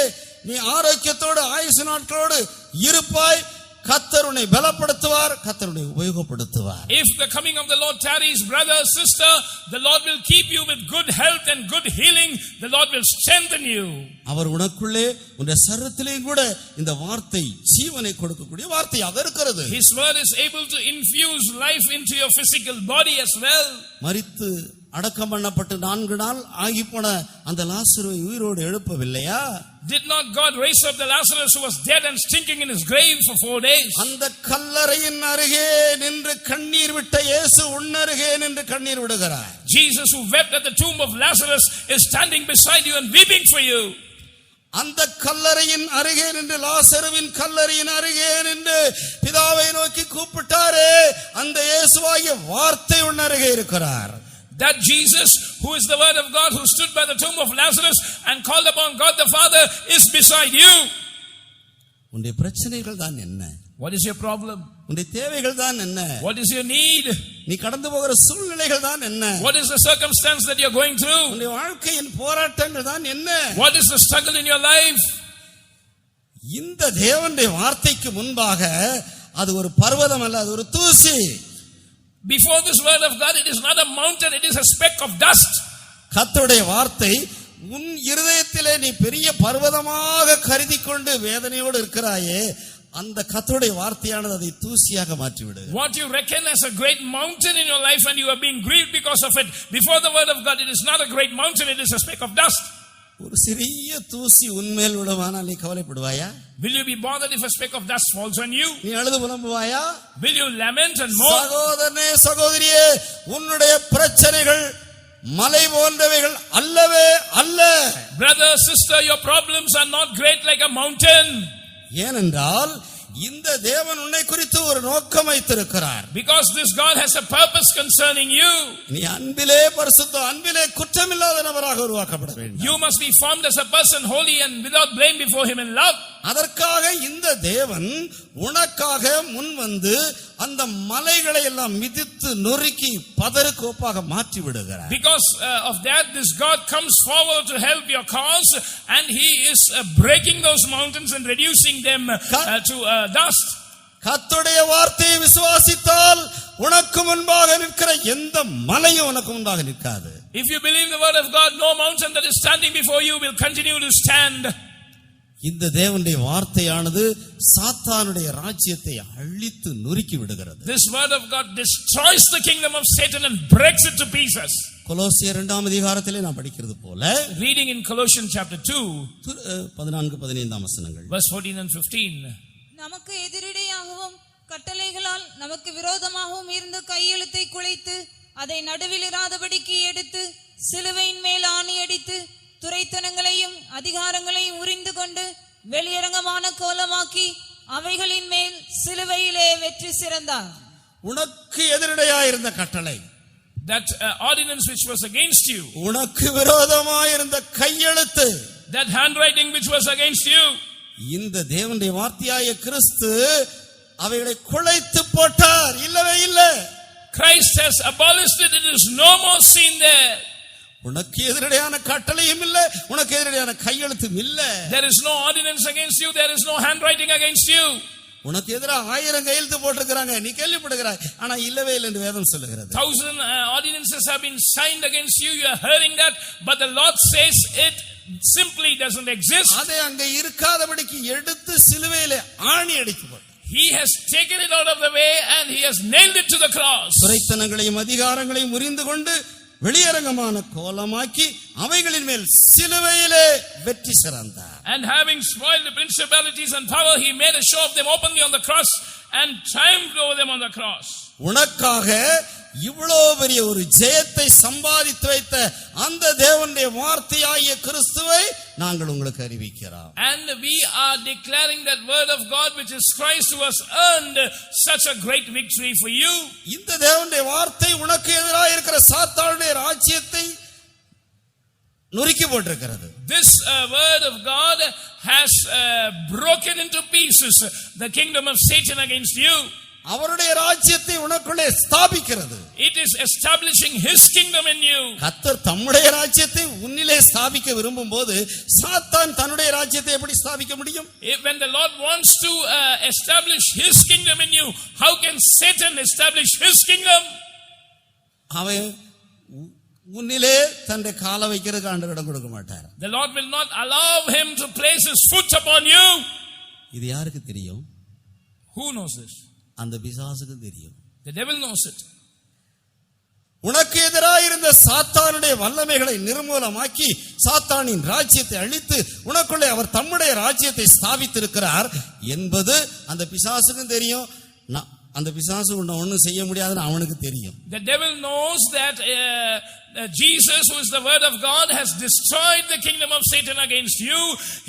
நீ ஆரோக்கியத்தோடு ஆயுசு நாட்களோடு இருப்பாய். கர்த்தர் உன்னை பலப்படுத்துவார், கர்த்தர் உன்னை உபயோகப்படுத்துவார். If the coming of the Lord tarries, brother, sister, the Lord will keep you with good health and good healing. The Lord will strengthen you. அவர் உனக்குள்ளே உன்னுடைய சரீரத்திலேயும் கூட இந்த வார்த்தை ஜீவனை கொடுக்கக்கூடிய வார்த்தையாக இருக்கிறது. His word is able to infuse life into your physical body as well. மரித்து அடக்கம் பண்ணப்பட்டு 4 நாள் ஆகி போன அந்த லாசருவை உயிரோடு எழுப்பவில்லையா? Did not God raise up the Lazarus who was dead and stinking in his grave for 4 days? அந்த கல்லறையின் அருகே நின்று கண்ணீர் விட்ட இயேசு உன்னருகே நின்று கண்ணீர் விடுகிறார். Jesus who wept at the tomb of Lazarus is standing beside you and weeping for you. அந்த கல்லறையின் அருகே நின்று, லாசருவின் கல்லறையின் அருகே நின்று பிதாவை நோக்கி கூப்பிட்டாரே, அந்த இயேசுவாகிய வார்த்தை உன்னருகே இருக்கிறார். That Jesus, who is the word of God, who stood by the tomb of Lazarus and called upon God the Father, is beside you. உன்னுடைய பிரச்சனைகள் தான் என்ன? What is your problem? உன்னுடைய தேவைகள் தான் என்ன? What is your need? நீ கடந்து போகிற சூழ்நிலைகள் தான் என்ன? What is the circumstance that you're going through? உன்னுடைய வாழ்க்கையின் போராட்டங்கள் தான் என்ன? What is the struggle in your life? இந்த தேவனுடைய வார்த்தைக்கு முன்பாக அது ஒரு பர்வதம் அல்ல, அது ஒரு தூசி. Before this word of God, it is not a mountain, it is a speck of dust. கர்த்தருடைய வார்த்தை உன் இருதயத்திலே நீ பெரிய பர்வதமாக கருதி கொண்டு வேதனையோடு இருக்கிறாயே, அந்த கர்த்தருடைய வார்த்தையானது அதை தூசியாக மாற்றிவிடு. What you reckon as a great mountain in your life and you are being grieved because of it, before the word of God, it is not a great mountain, it is a speck of dust. ஒரு சிறிய தூசி உன்மேல் விழுமானால் நீ கவலைப்படுவாயா? Will you be bothered if a speck of dust falls on you? நீ அழுது புலம்புவாயா? Will you lament and mourn? சகோதரனே சகோதரியே, உன்னுடைய பிரச்சனைகள் மலை போன்றவைகள் அல்லவே அல்ல. Brother, sister, your problems are not great like a mountain. ஏனென்றால் இந்த தேவன் உன்னை குறித்து ஒரு நோக்கம் வைத்திருக்கிறார். Because this God has a purpose concerning you. நீ அன்பிலே பரிசுத்த, அன்பிலே குற்றமில்லாத நபராக உருவாக்கப்பட வேண்டும். You must be formed as a person holy and without blame before him in love. அதற்காக இந்த தேவன் உனக்காக முன் வந்து அந்த மலைகளை எல்லாம் மிதித்து நொறுக்கி பதருக்கு ஒப்பாக மாற்றி விடுகிறார். Because of that, this God comes forward to help your cause, and he is breaking those mountains and reducing them to dust. கர்த்தருடைய வார்த்தையை விசுவாசித்தால் உனக்கு முன்பாக நிற்கிற எந்த மலையும் உனக்கு முன்பாக நிற்காது. If you believe the word of God, no mountain that is standing before you will continue to stand. இந்த தேவனுடைய வார்த்தையானது சாத்தானுடைய ராஜ்யத்தை அழித்து நொறுக்கி விடுகிறது. This word of God destroys the kingdom of Satan and breaks it to pieces. கொலோசியர் 2ஆம் அதிகாரத்திலே நாம் படிக்கிறது போல, Reading in Colossians chapter 2, 14-15 வசனங்கள். verse 14 and 15. நமக்கு எதிரிடையாகவும் கட்டளைகளால் நமக்கு விரோதமாகவும் இருந்த கையெழுத்தை குலைத்து அதை நடுவில் இராதபடிக்கு எடுத்து சிலுவையின் மேல் ஆணி அடித்து துரைத்தனங்களையும் அதிகாரங்களையும் உரிந்து கொண்டு வெளியரங்கமான கோலமாக்கி அவைகளின் மேல் சிலுவையிலே வெற்றி சிறந்தார். உனக்கு எதிரிடையாயிருந்த கட்டளை, That ordinance which was against you, உனக்கு விரோதமாயிருந்த கையெழுத்து, that handwriting which was against you, இந்த தேவனுடைய வார்த்தையாய கிறிஸ்து அவைகளை குலைத்து போட்டார். இல்லவே இல்லை. Christ has abolished it. It is no more seen there. உனக்கு எதிரடையான கட்டளையும் இல்ல, உனக்கு எதிரடையான கையெழுத்தும் இல்ல. There is no ordinance against you. There is no handwriting against you. உனக்கு எதிராக 1000 கையெழுத்து போட்டிருக்கிறாங்க, நீ கேள்விப்படுகிறாய், ஆனா இல்லவே இல்லை என்று வேதம் சொல்லுகிறது. 1000 ordinances have been signed against you. You are hearing that, but the Lord says it simply doesn't exist. அதை அங்க இருக்காதபடிக்கு எடுத்து சிலுவையிலே ஆணி அடித்து போட்டார். He has taken it out of the way and he has nailed it to the cross. துரைத்தனங்களையும் அதிகாரங்களையும் முறிந்து கொண்டு வெளியரங்கமான கோலமாக்கி அவைகளின் மேல் சிலுவையிலே வெற்றி சிறந்தார். And having spoiled the principalities and power, he made a show of them openly on the cross and triumphed over them on the cross. உனக்காக இவ்வளவு பெரிய ஒரு ஜெயத்தை சம்பாதித்து வைத்த அந்த தேவனுடைய வார்த்தையாகிய கிறிஸ்துவை நாங்கள் உங்களுக்கு அறிவிக்கிறோம். And we are declaring that word of God which is Christ who has earned such a great victory for you. இந்த தேவனுடைய வார்த்தை உனக்கு எதிராக இருக்கிற சாத்தானுடைய ராஜ்யத்தை நொறுக்கி போட்டிருக்கிறது. This word of God has broken into pieces the kingdom of Satan against you. அவருடைய ராஜ்யத்தை உனக்குள்ளே ஸ்தாபிக்கிறது. It is establishing his kingdom in you. கர்த்தர் தம்முடைய ராஜ்யத்தை உன்னிலே ஸ்தாபிக்க விரும்பும்போது சாத்தான் தன்னுடைய ராஜ்யத்தை எப்படி ஸ்தாபிக்க முடியும்? When the Lord wants to establish his kingdom in you, how can Satan establish his kingdom? அவன் உன்னிலே தன்னுடைய காலை வைக்கிறதுக்கு ஆண்டவர் இடம் கொடுக்க மாட்டார். The Lord will not allow him to place his foot upon you. இது யாருக்கு தெரியும்? Who knows this? அந்த பிசாசுக்கு தெரியும். The devil knows it. உனக்கு எதிராக இருந்த சாத்தானுடைய வல்லமைகளை நிர்மூலமாக்கி சாத்தானின் ராஜ்யத்தை அழித்து உனக்குள்ளே அவர் தம்முடைய ராஜ்யத்தை ஸ்தாபித்திருக்கிறார் என்பது அந்த பிசாசுக்கும் தெரியும். அந்த பிசாசு உன்னை ஒன்றும் செய்ய முடியாதுன்னு அவனுக்கு தெரியும். The devil knows that Jesus, who is the word of God, has destroyed the kingdom of Satan against you.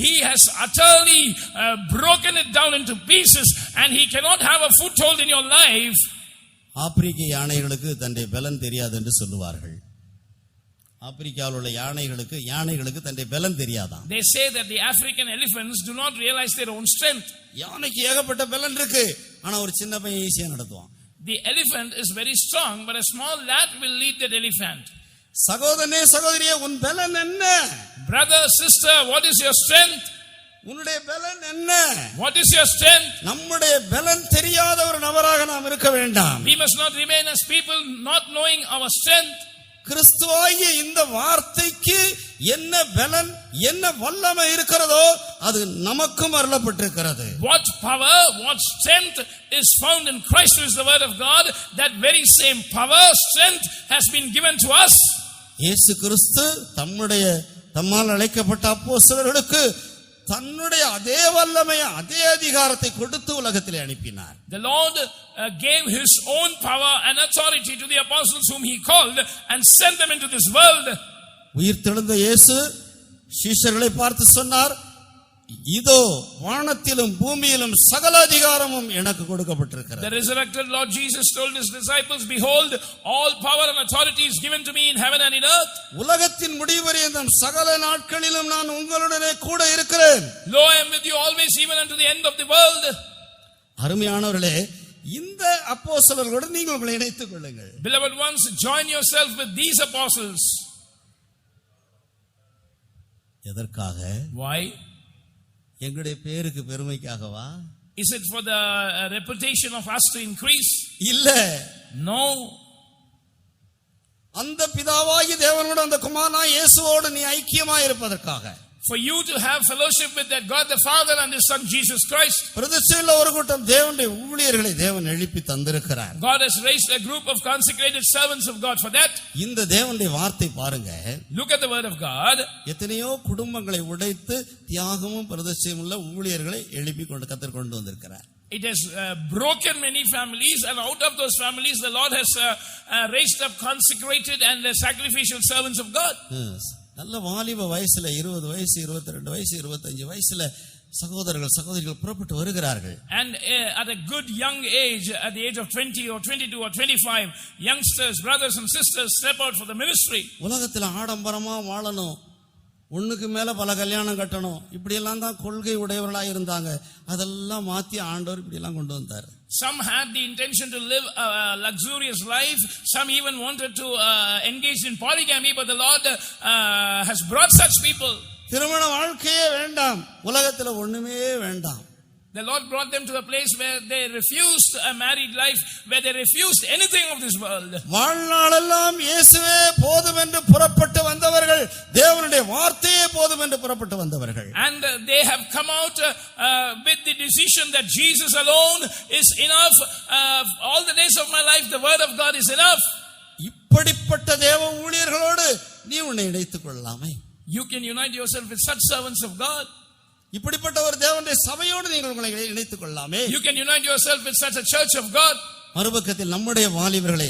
He has utterly broken it down into pieces and he cannot have a foothold in your life. ஆப்பிரிக்க யானைகளுக்கு தன்னுடைய பலன் தெரியாது என்று சொல்லுவார்கள். ஆப்பிரிக்காவில் உள்ள யானைகளுக்கு தன்னுடைய பலன் தெரியாதான். They say that the African elephants do not realize their own strength. யானைக்கு ஏகப்பட்ட பலன் இருக்கு, ஆனா ஒரு சின்ன பையன் ஈஸியா நடத்துவான். The elephant is very strong, but a small lad will lead that elephant. சகோதரனே சகோதரியே, உன் பலன் என்ன? Brother, sister, what is your strength? உன்னுடைய பலன் என்ன? What is your strength? நம்முடைய பலன் தெரியாத ஒரு நபராக நாம் இருக்க வேண்டாம். We must not remain as people not knowing our strength. கிறிஸ்துவாகிய இந்த வார்த்தைக்கு என்ன பலன், என்ன வல்லமை இருக்கிறதோ அது நமக்கும் அருளப்பட்டிருக்கிறது. What power, what strength is found in Christ, who is the word of God, that very same power, strength has been given to us. இயேசு கிறிஸ்து தம்மால் அழைக்கப்பட்ட அப்போஸ்தலர்களுக்கு தன்னுடைய அதே வல்லமை, அதே அதிகாரத்தை கொடுத்து உலகத்திலே அனுப்பினார். The Lord gave his own power and authority to the apostles whom he called and sent them into this world. உயிர்த்தெழுந்த இயேசு சீஷர்களை பார்த்து சொன்னார், இதோ வானத்திலும் பூமியிலும் சகல அதிகாரமும் எனக்கு கொடுக்கப்பட்டிருக்கிறது. The resurrected Lord Jesus told his disciples, behold, all power and authority is given to me in heaven and in earth. உலகத்தின் முடிவரையும் சகல நாட்களிலும் நான் உங்களுடனே கூட இருக்கிறேன். Lo, I am with you always, even unto the end of the world. அருமையானவர்களே, இந்த அப்போஸ்தலர்களோடு நீங்கள் உங்களை இணைத்துக் கொள்ளுங்கள். Beloved ones, join yourself with these apostles. எதற்காக? Why? எங்களுடைய பேருக்கு பெருமைக்காகவா? Is it for the reputation of us to increase? இல்ல. No. அந்த பிதாவாகிய தேவனோடு அந்த குமாரனாகிய இயேசுவோடு நீ ஐக்கியமாய் இருப்பதற்காக. For you to have fellowship with that God the Father and His Son Jesus Christ. பிரதிஷ்டையுள்ள ஒரு கூட்டம் தேவனுடைய ஊழியர்களை தேவன் எழுப்பி தந்திருக்கிறார். God has raised a group of consecrated servants of God for that. இந்த தேவனுடைய வார்த்தை பாருங்க. Look at the word of God. எத்தனையோ குடும்பங்களை உடைத்து தியாகமும் பிரதிஷ்டையும் உள்ள ஊழியர்களை எழுப்பி கொண்டு வந்திருக்கிறார். It has broken many families, and out of those families the Lord has raised up consecrated and sacrificial servants of God. நல்ல வாலிப வயசுல 20 வயசு 22 வயசு 25 வயசுல சகோதரிகள் புறப்பட்டு வருகிறார்கள். And at a good young age, at the age of 20 or 22 or 25, youngsters, brothers and sisters step out for the ministry. உலகத்துல ஆடம்பரமா வாழணும், ஒண்ணுக்கு மேல பல கல்யாணம் கட்டணும், இப்படி எல்லாம் தான் கொள்கை உடையவர்களா இருந்தாங்க. அதெல்லாம் மாத்தி ஆண்டவர் இப்படி எல்லாம் கொண்டு வந்தார். Some had the intention to live a luxurious life. Some even wanted to engage in polygamy, but the Lord has brought such people. திருமண வாழ்க்கையே வேண்டாம், உலகத்துல ஒண்ணுமே வேண்டாம். The Lord brought them to a place where they refused a married life, where they refused anything of this world. வாழ்நாளெல்லாம் இயேசுவே போதும் என்று புறப்பட்டு வந்தவர்கள், தேவனுடைய வார்த்தையே போதும் என்று புறப்பட்டு வந்தவர்கள். And they have come out with the decision that Jesus alone is enough. All the days of my life, the word of God is enough. இப்படிப்பட்ட தேவ ஊழியர்களோடு நீ உன்னை இணைத்துக் கொள்ளலாமே. You can unite yourself with such servants of God. இப்படிப்பட்ட ஒரு தேவனுடைய சபையோடு நீங்கள் உங்களை இணைத்துக் கொள்ளலாமே. You can unite yourself with such a church of God. மறுபக்கத்தில் நம்முடைய வாலிபர்களை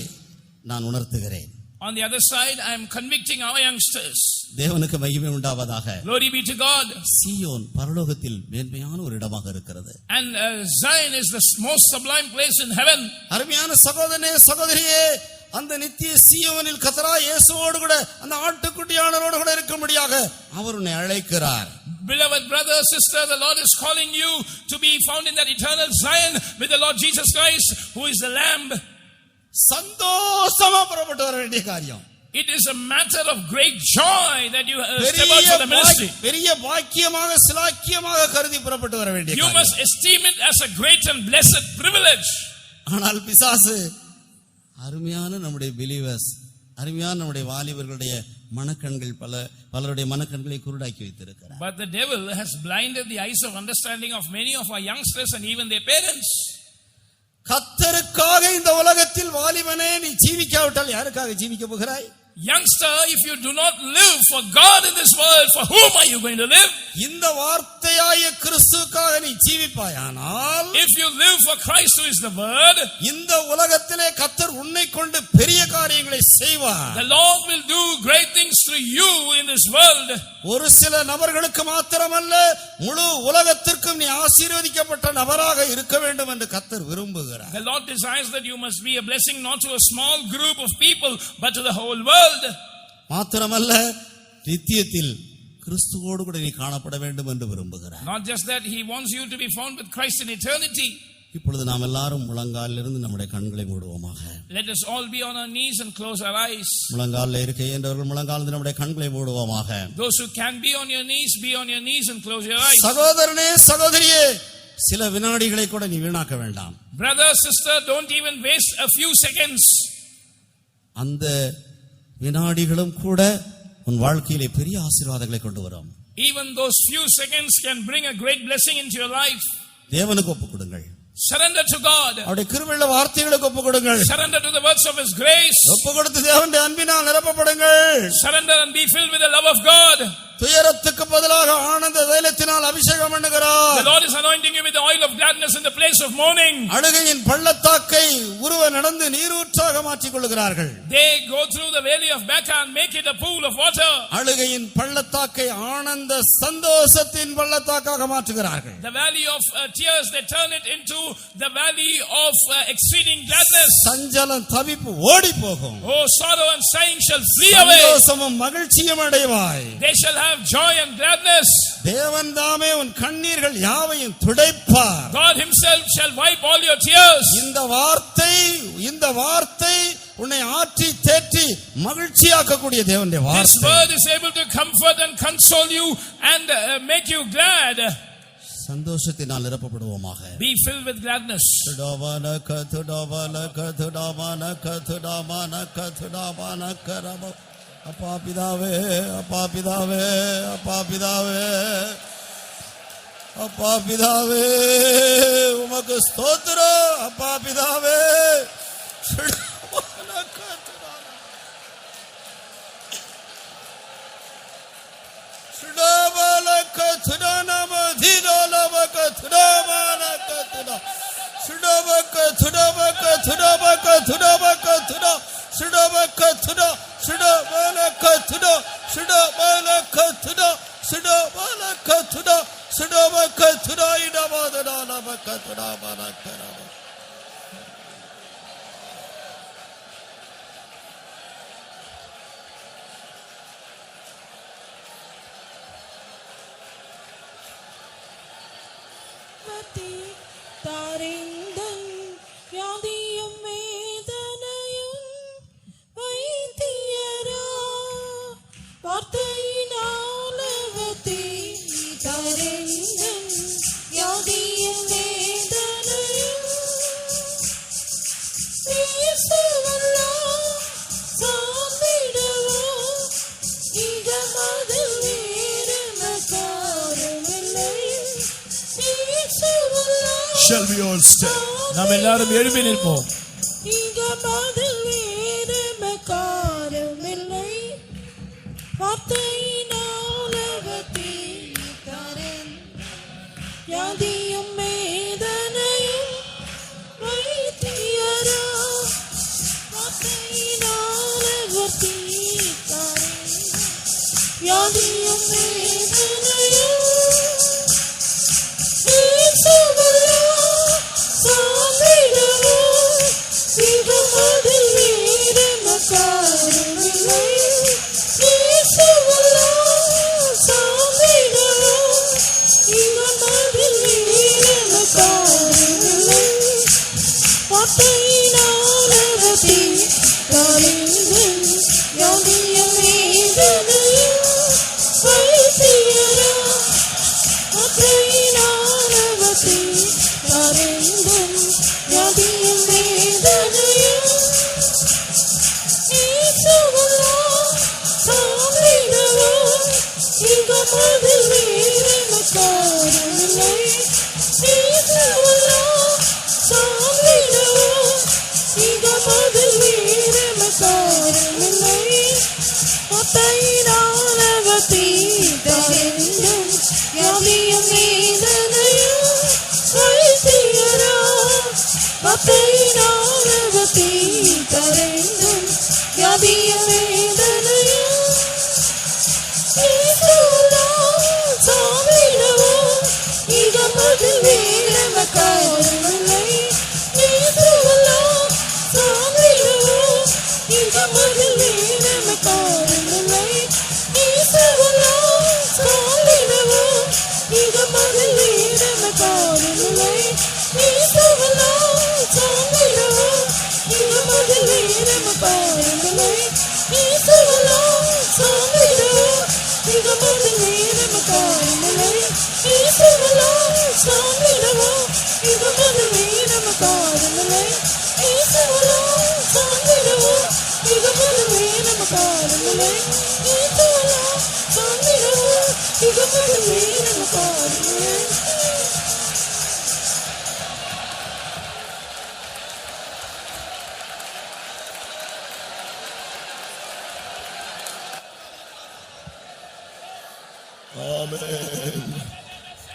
நான் உணர்த்துகிறேன். On the other side, I am convicting our youngsters. தேவனுக்கு மகிமை உண்டாவதாக. Glory be to God. சீயோன் பரலோகத்தில் மேன்மையான ஒரு இடமாக இருக்கிறது. And Zion is the most sublime place in heaven. அருமையான சகோதரனே சகோதரியே, அந்த நித்திய சீயோனில் கர்த்தராகிய இயேசுவோடு கூட அந்த ஆட்டுக்குட்டியானவரோடு கூட இருக்கும்படியாக அவர் உன்னை அழைக்கிறார். Beloved brother, sister, the Lord is calling you to be found in that eternal Zion with the Lord Jesus Christ, who is the Lamb. சந்தோஷமா புறப்பட்டு வர வேண்டிய காரியம். It is a matter of great joy that you step out for the ministry. பெரிய பாக்கியமாக சிலாக்கியமாக கருதி புறப்பட்டு வர வேண்டிய You must esteem it as a great and blessed privilege. ஆனால் பிசாசு அருமையான நம்முடைய பிலீவர்ஸ், அருமையான நம்முடைய வாலிபர்களுடைய மனக்கண்கள் பலருடைய மனக்கண்களை குருடாக்கி வைத்திருக்கிறார். But the devil has blinded the eyes of understanding of many of our youngsters and even their parents. கர்த்தருக்காக இந்த உலகத்தில் வாலிபனே நீ ஜீவிக்காவிட்டால் யாருக்காக ஜீவிக்க போகிறாய்? Youngster, if you do not live for God in this world, for whom are you going to live? இந்த வார்த்தையாகிய கிறிஸ்துவுக்காக நீ ஜீவிப்பாயானால், if you live for Christ who is the word, இந்த உலகத்திலே கர்த்தர் உன்னை கொண்டு பெரிய காரியங்களை செய்வார். the Lord will do great things through you in this world. ஒரு சில நபர்களுக்கு மாத்திரமல்ல, முழு உலகத்திற்கும் நீ ஆசீர்வதிக்கப்பட்ட நபராக இருக்க வேண்டும் என்று கர்த்தர் விரும்புகிறார். The Lord desires that you must be a blessing not to a small group of people but to the whole world. மாத்திரமல்ல, நித்தியத்தில் கிறிஸ்துவோடு கூட நீ காணப்பட வேண்டும் என்று விரும்புகிறார். Not just that, he wants you to be found with Christ in eternity. இப்பொழுது நாம் எல்லாரும் முழங்காலிலிருந்து நம்முடைய கண்களை மூடுவோமாக. Let us all be on our knees and close our eyes. முழங்காலில் இருக்க என்றவர்கள் முழங்காலிலிருந்து நம்முடைய கண்களை மூடுவோமாக. Those who can be on your knees, be on your knees and close your eyes. சகோதரனே சகோதரியே, சில வினாடிகளை கூட நீ வீணாக்க வேண்டாம். Brother, sister, don't even waste a few seconds. அந்த வினாடிகளும் கூட உன் வாழ்க்கையிலே பெரிய ஆசீர்வாதங்களை கொண்டு வரும். Even those few seconds can bring a great blessing into your life. தேவனுக்கு ஒப்புக் கொடுங்கள். Surrender to God. அவருடைய கிருபையுள்ள வார்த்தைகளுக்கு ஒப்புக் கொடுங்கள். Surrender to the words of His grace. ஒப்புக் கொடுத்து தேவனுடைய அன்பினால் நிரப்பப்படுங்கள். Surrender and be filled with the love of God. துயரத்துக்கு பதிலாக ஆனந்த தைலத்தினால் அபிஷேகம் பண்ணுகிறார். The Lord is anointing you with the oil of gladness in the place of mourning. அழுகையின் பள்ளத்தாக்கை உருவ நடந்து நீரூற்றாக மாற்றிக் கொள்கிறார்கள். They go through the valley of Baca and make it a pool of water. அழுகையின் பள்ளத்தாக்கை ஆனந்த சந்தோஷத்தின் பள்ளத்தாக்காக மாற்றுகிறார்கள். The valley of tears, they turn it into the valley of exceeding gladness. சஞ்சலம் தவிப்பு ஓடி போகும். Oh, sorrow and sighing shall flee away. சந்தோஷமும் மகிழ்ச்சியும் அடைவாய். They shall have joy and gladness. தேவன் தாமே உன் கண்ணீர்கள் யாவையும் துடைப்பார். God himself shall wipe all your tears. இந்த வார்த்தை உன்னை ஆற்றி தேற்றி மகிழ்ச்சியாக்கக்கூடிய தேவனுடைய வார்த்தை. This word is able to comfort and console you and make you glad. சந்தோஷத்தினால் நிரப்பப்படுவோமாக. Be filled with gladness. அப்பா பிதாவே, அப்பா பிதாவே, அப்பா பிதாவே, அப்பா பிதாவே, உமக்கு ஸ்தோத்திரம். அப்பா பிதாவே, தாரிந்தன் யாதியும் வேதனையும் வைத்தியரா வார்த்தையினால் அவதி தாரிந்தன் யாதியும் வேதனையும் இயேசுவல்லா சாந்திடவோ இகமதில் வேறு மகாரமில்லை. இயேசுவல்லா Shall we all stand? நாம் எல்லாரும் எழும்பி நிற்போம். இகமதில் வேறு மகாரமில்லை. வார்த்தையினால் அவதி யாதியும் வேதனையும் வைத்தியரா வார்த்தையினால் அவதி யாதியும் வேதனையும் இயேசுவல்லா சாந்திடவோ இகமதில் வேறு மகாரமில்லை. இயேசுவல்லா சாந்திடவோ இகமதில் வேறு மகாரமில்லை. வார்த்தையினால் அவதி தாரிந்தன் யாதியும் வேதனையும் வைத்தியரா வார்த்தையினால் அவதி தாரிந்தன் யாதியும் வேதனையும் இயேசுவல்லா சாந்திடவோ இகமதில் வேறு மகாரமில்லை. இயேசுவல்லா சாந்திடவோ இகமதில் வேறு மகாரமில்லை. வார்த்தையினால் அவதி தாரிந்தன் யாதியும் வேதனையும் வைத்தியரா வார்த்தையினால் அவதி தாரிந்தன் யாதியும் வேதனையும் இயேசுவல்லா சாந்திடவோ இகமதில் வேறு மகாரமில்லை. இயேசுவல்லா சாந்திடவோ இகமதில் வேறு மகாரமில்லை. இயேசுவல்லா சாந்திடவோ இகமதில் வேறு மகாரமில்லை. இயேசுவல்லா சாந்திடவோ இகமதில் வேறு மகாரமில்லை. இயேசுவல்லா சாந்திடவோ இகமதில் வேறு மகாரமில்லை. இயேசுவல்லா சாந்திடவோ இகமதில் வேறு மகாரமில்லை. இயேசுவல்லா சாந்திடவோ இகமதில் வேறு மகாரமில்லை. இயேசுவல்லா சாந்திடவோ இகமதில் வேறு மகாரமில்லை. Amen.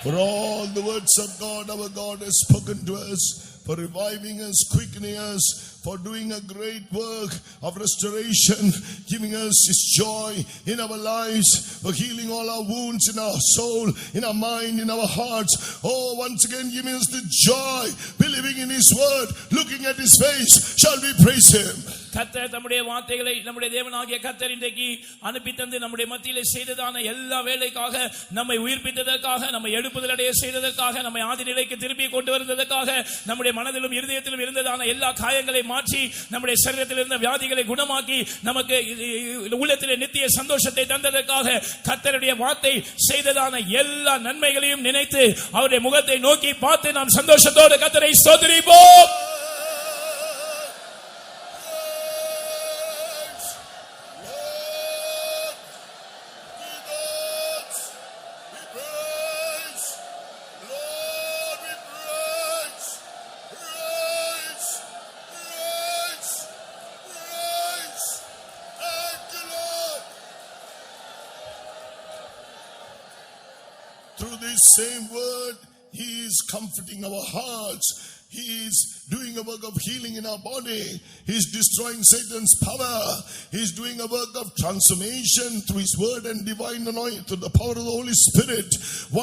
For all the words of God, our God has spoken to us, for reviving us, quickening us, for doing a great work of restoration, giving us His joy in our lives, for healing all our wounds in our soul, in our mind, in our hearts. Oh, once again giving us the joy, believing in His word, looking at His face. Shall we praise Him? கர்த்தர் நம்முடைய வார்த்தைகளை நம்முடைய தேவனாகிய கர்த்தர் இன்றைக்கு அனுப்பி தந்து நம்முடைய மத்தியிலே செய்ததான எல்லா வேலைக்காக, நம்மை உயிர்ப்பித்ததற்காக, நம்மை எழுப்புதலடைய செய்ததற்காக, நம்மை ஆதி நிலைக்கு திருப்பி கொண்டு வருவதற்காக, நம்முடைய மனதிலும் இருதயத்திலும் இருந்ததான எல்லா காயங்களை மாற்றி, நம்முடைய சரீரத்தில் இருந்த வியாதிகளை குணமாக்கி, நமக்கு உள்ளத்திலே நித்திய சந்தோஷத்தை தந்ததற்காக, கர்த்தருடைய வார்த்தை செய்ததான எல்லா நன்மைகளையும் நினைத்து அவருடைய முகத்தை நோக்கி பார்த்து நாம் சந்தோஷத்தோடு கர்த்தரை ஸ்தோத்திரிப்போம். Through this same word, He is comforting our hearts. He is doing a work of healing in our body. He is destroying Satan's power. He is doing a work of transformation through His word and divine anointing, through the power of the Holy Spirit.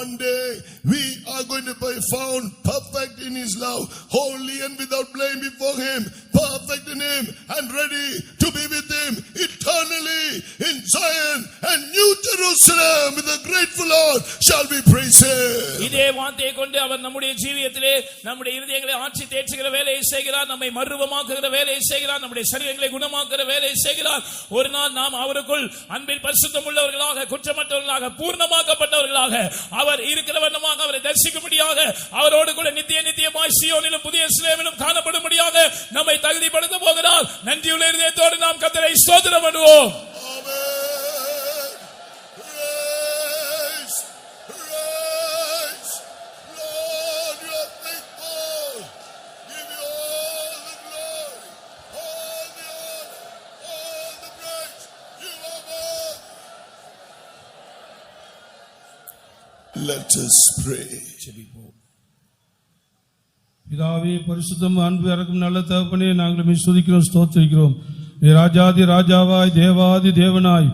One day, we are going to be found perfect in His love, holy and without blame before Him, perfect in Him and ready to be with Him eternally in Zion and New Jerusalem. With a grateful Lord shall we praise Him. இதே வார்த்தையை கொண்டு அவர் நம்முடைய ஜீவியத்திலே நம்முடைய இருதயங்களை ஆட்சி தேற்றுகிற வேலையை செய்கிறார், நம்மை மறுரூபமாக்குகிற வேலையை செய்கிறார், நம்முடைய சரீரங்களை குணமாக்குகிற வேலையை செய்கிறார். ஒரு நாள் நாம் அவருக்குள் அன்பில் பரிசுத்தம் உள்ளவர்களாக, குற்றமற்றவர்களாக, பூர்ணமாக்கப்பட்டவர்களாக, அவர் இருக்கிற வண்ணமாக அவரை தரிசிக்கும்படியாக, அவரோடு கூட நித்தியமாய் சீயோனிலும் புதிய எருசலேமிலும் காணப்படும்படியாக நம்மை தகுதிப்படுத்த போகிறார். நன்றியுள்ள இருதயத்தோடு நாம் கர்த்தரை ஸ்தோத்திரம் பண்ணுவோம். Let us pray. பிதாவே, பரிசுத்தம் அன்பு இறக்கும் நல்ல தகப்பனே, நாங்கள் ஸ்துதிக்கிறோம், ஸ்தோத்திரிக்கிறோம். நீ ராஜாதி ராஜாவாய், தேவாதி தேவனாய்,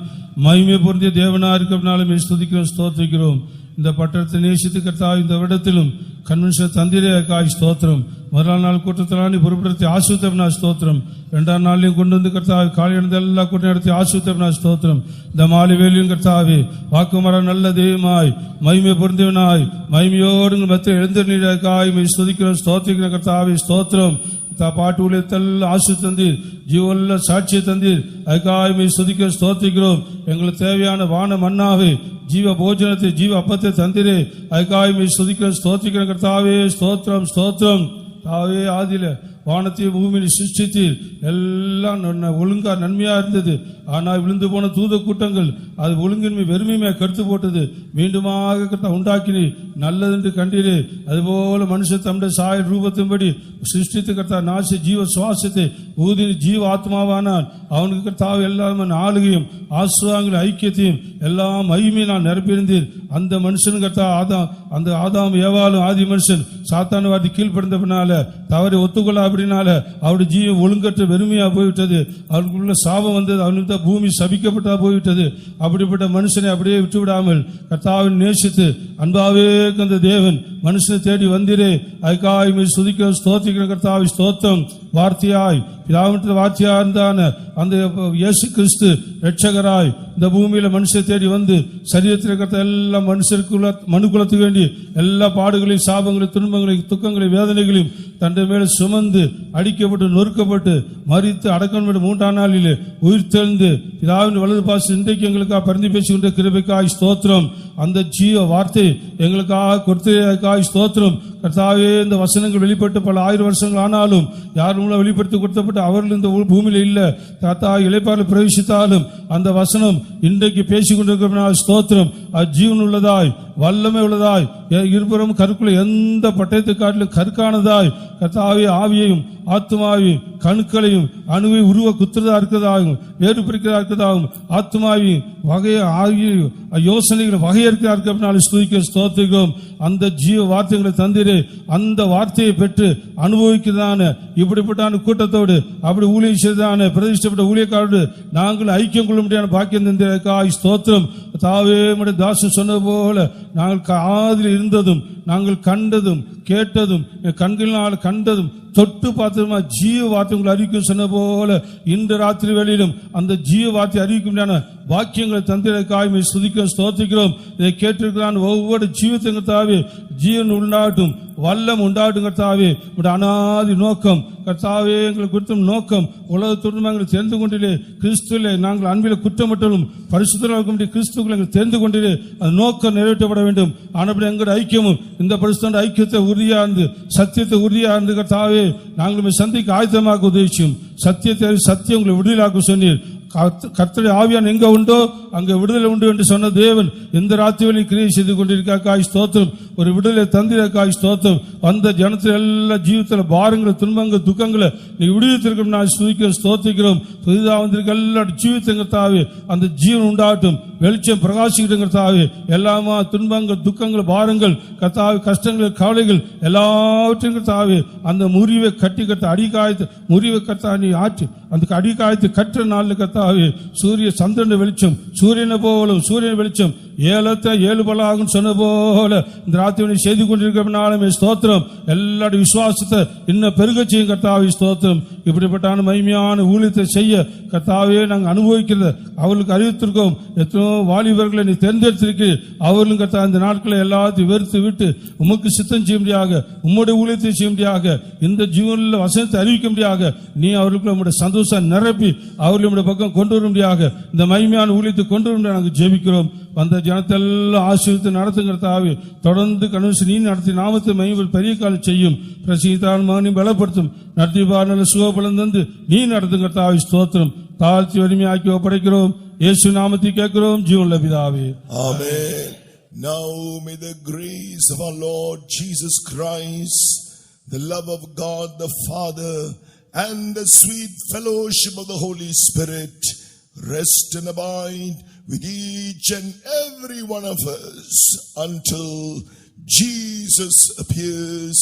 மகிமை பொருந்திய தேவனாய் இருக்கிறதுனால ஸ்துதிக்கிறோம், ஸ்தோத்திரிக்கிறோம். இந்த பட்டணத்தை நேசித்து கர்த்தாவே, இந்த இடத்திலும் கன்வென்ஷன் தந்திரக்காய் ஸ்தோத்திரம். முதல் நாள் கூட்டத்திலான பொறுப்படுத்தி ஆசுத்தவனா ஸ்தோத்திரம். இரண்டாம் நாளையும் கொண்டு வந்து கர்த்தாவே, காலை எழுந்த எல்லா கூட்டம் நடத்தி ஆசுத்தவனா ஸ்தோத்திரம். இந்த மாலை வேலையும் கர்த்தாவே, வாக்குமர நல்ல தெய்வமாய், மகிமை பொருந்தியவனாய், மகிமையோடு மத்திய எழுந்தக்காய் ஸ்துதிக்கிறோம், ஸ்தோத்திரிக்கிற கர்த்தாவே ஸ்தோத்திரம். பாட்டு ஊழியத்தெல்லாம் ஆசு தந்தீர், ஜீவல்ல சாட்சியை தந்தீர், அதுக்காக ஸ்துதிக்க ஸ்தோத்திரிக்கிறோம். எங்களுக்கு தேவையான வான மன்னாவை, ஜீவ போஜனத்தை, ஜீவ அப்பத்தை தந்திரே, அதுக்காக ஸ்துதிக்கிற ஸ்தோத்திரிக்கிற கர்த்தாவே ஸ்தோத்திரம், ஸ்தோத்திரம். தாவே, ஆதியில வானத்தையும் பூமியில் சிருஷ்டித்தீர், எல்லாம் ஒழுங்கா நன்மையா இருந்தது. ஆனால் விழுந்து போன தூத கூட்டங்கள் அது ஒழுங்கின்மை வெறுமையை கருத்து போட்டது. மீண்டுமாக உண்டாக்கினி நல்லது என்று கண்டீரே. அதுபோல மனுஷன் தம்முடைய சாய ரூபத்தின்படி சிருஷ்டித்து கர்த்தா நாசி ஜீவ சுவாசத்தை ஊதி ஜீவ ஆத்மாவானால் அவனுக்கு கர்த்தாவை எல்லாம் ஆளுகையும் ஆசுவாங்களும் ஐக்கியத்தையும் எல்லாம் மகிமையை நான் நிரப்பியிருந்தீர். அந்த மனுஷன் கர்த்தா அந்த ஆதாம் ஏவாளும் ஆதி மனுஷன் சாத்தான வார்த்தை கீழ்படுத்தனால தவறை ஒத்துக்கொள்ள அப்படினால அவருடைய ஜீவன் ஒழுங்கற்ற வெறுமையா போய்விட்டது. அவனுக்குள்ள சாபம் வந்தது. அவனுக்கு பூமி சபிக்கப்பட்டா போய்விட்டது. அப்படிப்பட்ட மனுஷனை அப்படியே விட்டுவிடாமல் கர்த்தாவின் நேசித்து அன்பாவே அந்த தேவன் மனுஷனை தேடி வந்தீரே, அதுக்காக ஸ்துதிக்கிற ஸ்தோத்திரிக்கிற கர்த்தாவை ஸ்தோத்திரம். வார்த்தையாய் பிதாவின் வார்த்தையா இருந்தான அந்த இயேசு கிறிஸ்து ரட்சகராய் இந்த பூமியில மனுஷனை தேடி வந்து சரீரத்தில் இருக்கிற எல்லா மனுஷருக்குள்ள மனுக்குலத்துக்கு வேண்டி எல்லா பாடுகளையும் சாபங்களையும் துன்பங்களையும் துக்கங்களையும் வேதனைகளையும் தண்டை மேல சுமந்து அடிக்கப்பட்டு நொறுக்கப்பட்டு மரித்து அடக்கம் மூன்றாம் நாளிலே உயிர் தெழுந்து பிதாவின் வலது பாச இன்றைக்கு எங்களுக்காக பரிந்து பேசுகின்ற கிருபைக்காய் ஸ்தோத்திரம். அந்த ஜீவ வார்த்தை எங்களுக்காக கொடுத்ததுக்காய் ஸ்தோத்திரம். கர்த்தாவே, இந்த வசனங்கள் வெளிப்பட்டு பல ஆயிரம் வருஷங்கள் ஆனாலும் யார் மூலம் வெளிப்படுத்தி கொடுத்தப்பட்டு அவர்கள் இந்த பூமியில இல்ல தாத்தா இளைப்பாறு பிரவேசித்தாலும் அந்த வசனம் இன்றைக்கு பேசிக் கொண்டிருக்கிற ஸ்தோத்திரம். அது ஜீவன் உள்ளதாய் வல்லமை உள்ளதாய் இருபுறம் கருக்குள்ள எந்த பட்டயத்தை காட்டிலும் கற்கானதாய் கர்த்தாவே ஆவியையும் ஆத்மாவையும் கணுக்களையும் அணுவை உருவ குத்துறதா இருக்கிறதாகும், வேறு பிரிக்கிறதா இருக்கிறதாகும், ஆத்மாவையும் வகைய ஆகிய யோசனைகளை வகையறுக்கிறா இருக்கிறதுனால ஸ்துதிக்க ஸ்தோத்திரிக்கிறோம். அந்த ஜீவ வார்த்தைகளை தந்திரே, அந்த வார்த்தையை பெற்று அனுபவிக்கிறதான இப்படிப்பட்டான கூட்டத்தோடு அப்படி ஊழியம் செய்ததான பிரதிஷ்டப்பட்ட ஊழியக்காரோடு நாங்கள் ஐக்கியம் கொள்ள முடியாத பாக்கியம் தந்திரக்காய் ஸ்தோத்திரம். தாவே நம்முடைய தாசன் சொன்னது போல நாங்கள் காதில் இருந்ததும் நாங்கள் கண்டதும் கேட்டதும் கண்களினால் கண்டதும் தொட்டு பார்த்ததுமா ஜீவ வார்த்தை உங்களை அறிவிக்கும் சொன்ன போல இன்று ராத்திரி வேளையிலும் அந்த ஜீவ வார்த்தை அறிவிக்கும் வாக்கியங்களை தந்திரக்காய் ஸ்துதிக்கிறோம் ஸ்தோத்திரிக்கிறோம். இதை கேட்டிருக்கிறான் ஒவ்வொரு ஜீவத்தையும் கர்த்தாவே ஜீவன் உண்டாகட்டும், வல்லம் உண்டாகட்டும் கர்த்தாவே. அனாதி நோக்கம் கர்த்தாவே எங்களுக்கு குறித்த நோக்கம் உலகத்தோடு நாங்கள் தெரிந்து கொண்டிலே கிறிஸ்துவிலே நாங்கள் அன்பிலே குற்றமற்றலும் பரிசுத்தமாக கிறிஸ்துக்களை எங்கள் தெரிந்து கொண்டிலே அந்த நோக்கம் நிறைவேற்றப்பட வேண்டும். ஆனப்படி எங்களுடைய ஐக்கியமும் இந்த பரிசுத்த ஐக்கியத்தை உறுதியா இருந்து சத்தியத்தை உறுதியா இருந்து கர்த்தாவே நாங்கள் சந்திக்க ஆயத்தமாக உதவிச்சும் சத்தியத்தை சத்தியம் உங்களை விடுதலாக்க சொன்னீர். கர்த்தருடைய ஆவியான் எங்க உண்டோ அங்க விடுதலை உண்டு என்று சொன்ன தேவன் இந்த ராத்திரியில் கிரியை செய்து கொண்டிருக்காய் ஸ்தோத்திரம். ஒரு விடுதலை தந்திரக்காய் ஸ்தோத்திரம். வந்த ஜனத்தில் எல்லா ஜீவிதத்தில் பாரங்களை துன்பங்கள் துக்கங்களை நீ விடுவித்திருக்கும் நான் ஸ்துதிக்கிறோம் ஸ்தோத்திக்கிறோம். புதிதாக வந்திருக்க எல்லா ஜீவித்தங்கத்தாவே அந்த ஜீவன் உண்டாகட்டும், வெளிச்சம் பிரகாசிக்கிட்டு எல்லாமா துன்பங்கள் துக்கங்கள் பாரங்கள் கர்த்தாவே கஷ்டங்கள் கவலைகள் எல்லாவற்றையும் கர்த்தாவே அந்த முறிவை கட்டி கட்ட அடிக்காயத்து முறிவை கர்த்தா நீ ஆற்றி அந்த அடிக்காயத்தை கற்ற நாள் கர்த்தாவே சூரிய சந்திரன் வெளிச்சம் சூரியனை போலும் சூரியன் வெளிச்சம் 7 பல ஆகும் சொன்ன போல இந்த ராத்திரி செய்து கொண்டிருக்கிறனாலுமே ஸ்தோத்திரம். எல்லாருடைய விசுவாசத்தை இன்னும் பெருக செய்யும் கர்த்தாவே ஸ்தோத்திரம். இப்படிப்பட்ட மகிமையான ஊழியத்தை செய்ய கர்த்தாவே நாங்கள் அனுபவிக்கிறத அவர்களுக்கு அறிவித்திருக்கோம். எத்தனோ வாலிபர்களை நீ தேர்ந்தெடுத்திருக்கிறீர். அவர்களும் கர்த்தா இந்த நாட்களை எல்லாத்தையும் வெறுத்து விட்டு உமக்கு சித்தம் செய்ய முடியாக உம்முடைய ஊழியத்தை செய்ய முடியாக இந்த ஜீவனில் வசனத்தை அறிவிக்க முடியாக நீ அவர்களுக்கு உங்களுடைய சந்தோஷம் நிரப்பி அவர்களுடைய பக்கம் கொண்டு வர முடியாக இந்த மகிமையான ஊழியத்தை கொண்டு வர நாங்கள் ஜெபிக்கிறோம். வந்த ஜனத்தெல்லாம் ஆசீர்வதித்து நடத்துங்கிறதாவே தொடர்ந்து கணவன் நீ நடத்தி நாமத்தை மகிமை பெரிய காலம் செய்யும். பிரசித்தால் மகனை பலப்படுத்தும் நடத்தி நல்ல சுகபலம் தந்து நீ நடத்துங்கிறதாவே ஸ்தோத்திரம். தாழ்த்தி வலிமையாக்கி ஒப்படைக்கிறோம். இயேசு நாமத்தை கேட்கிறோம் ஜீவனுள்ள பிதாவே. Amen. Now may the grace of our Lord Jesus Christ, the love of God the Father, and the sweet fellowship of the Holy Spirit rest and abide with each and every one of us until Jesus appears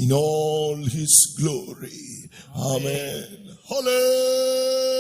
in all his glory. Amen. Hallelujah.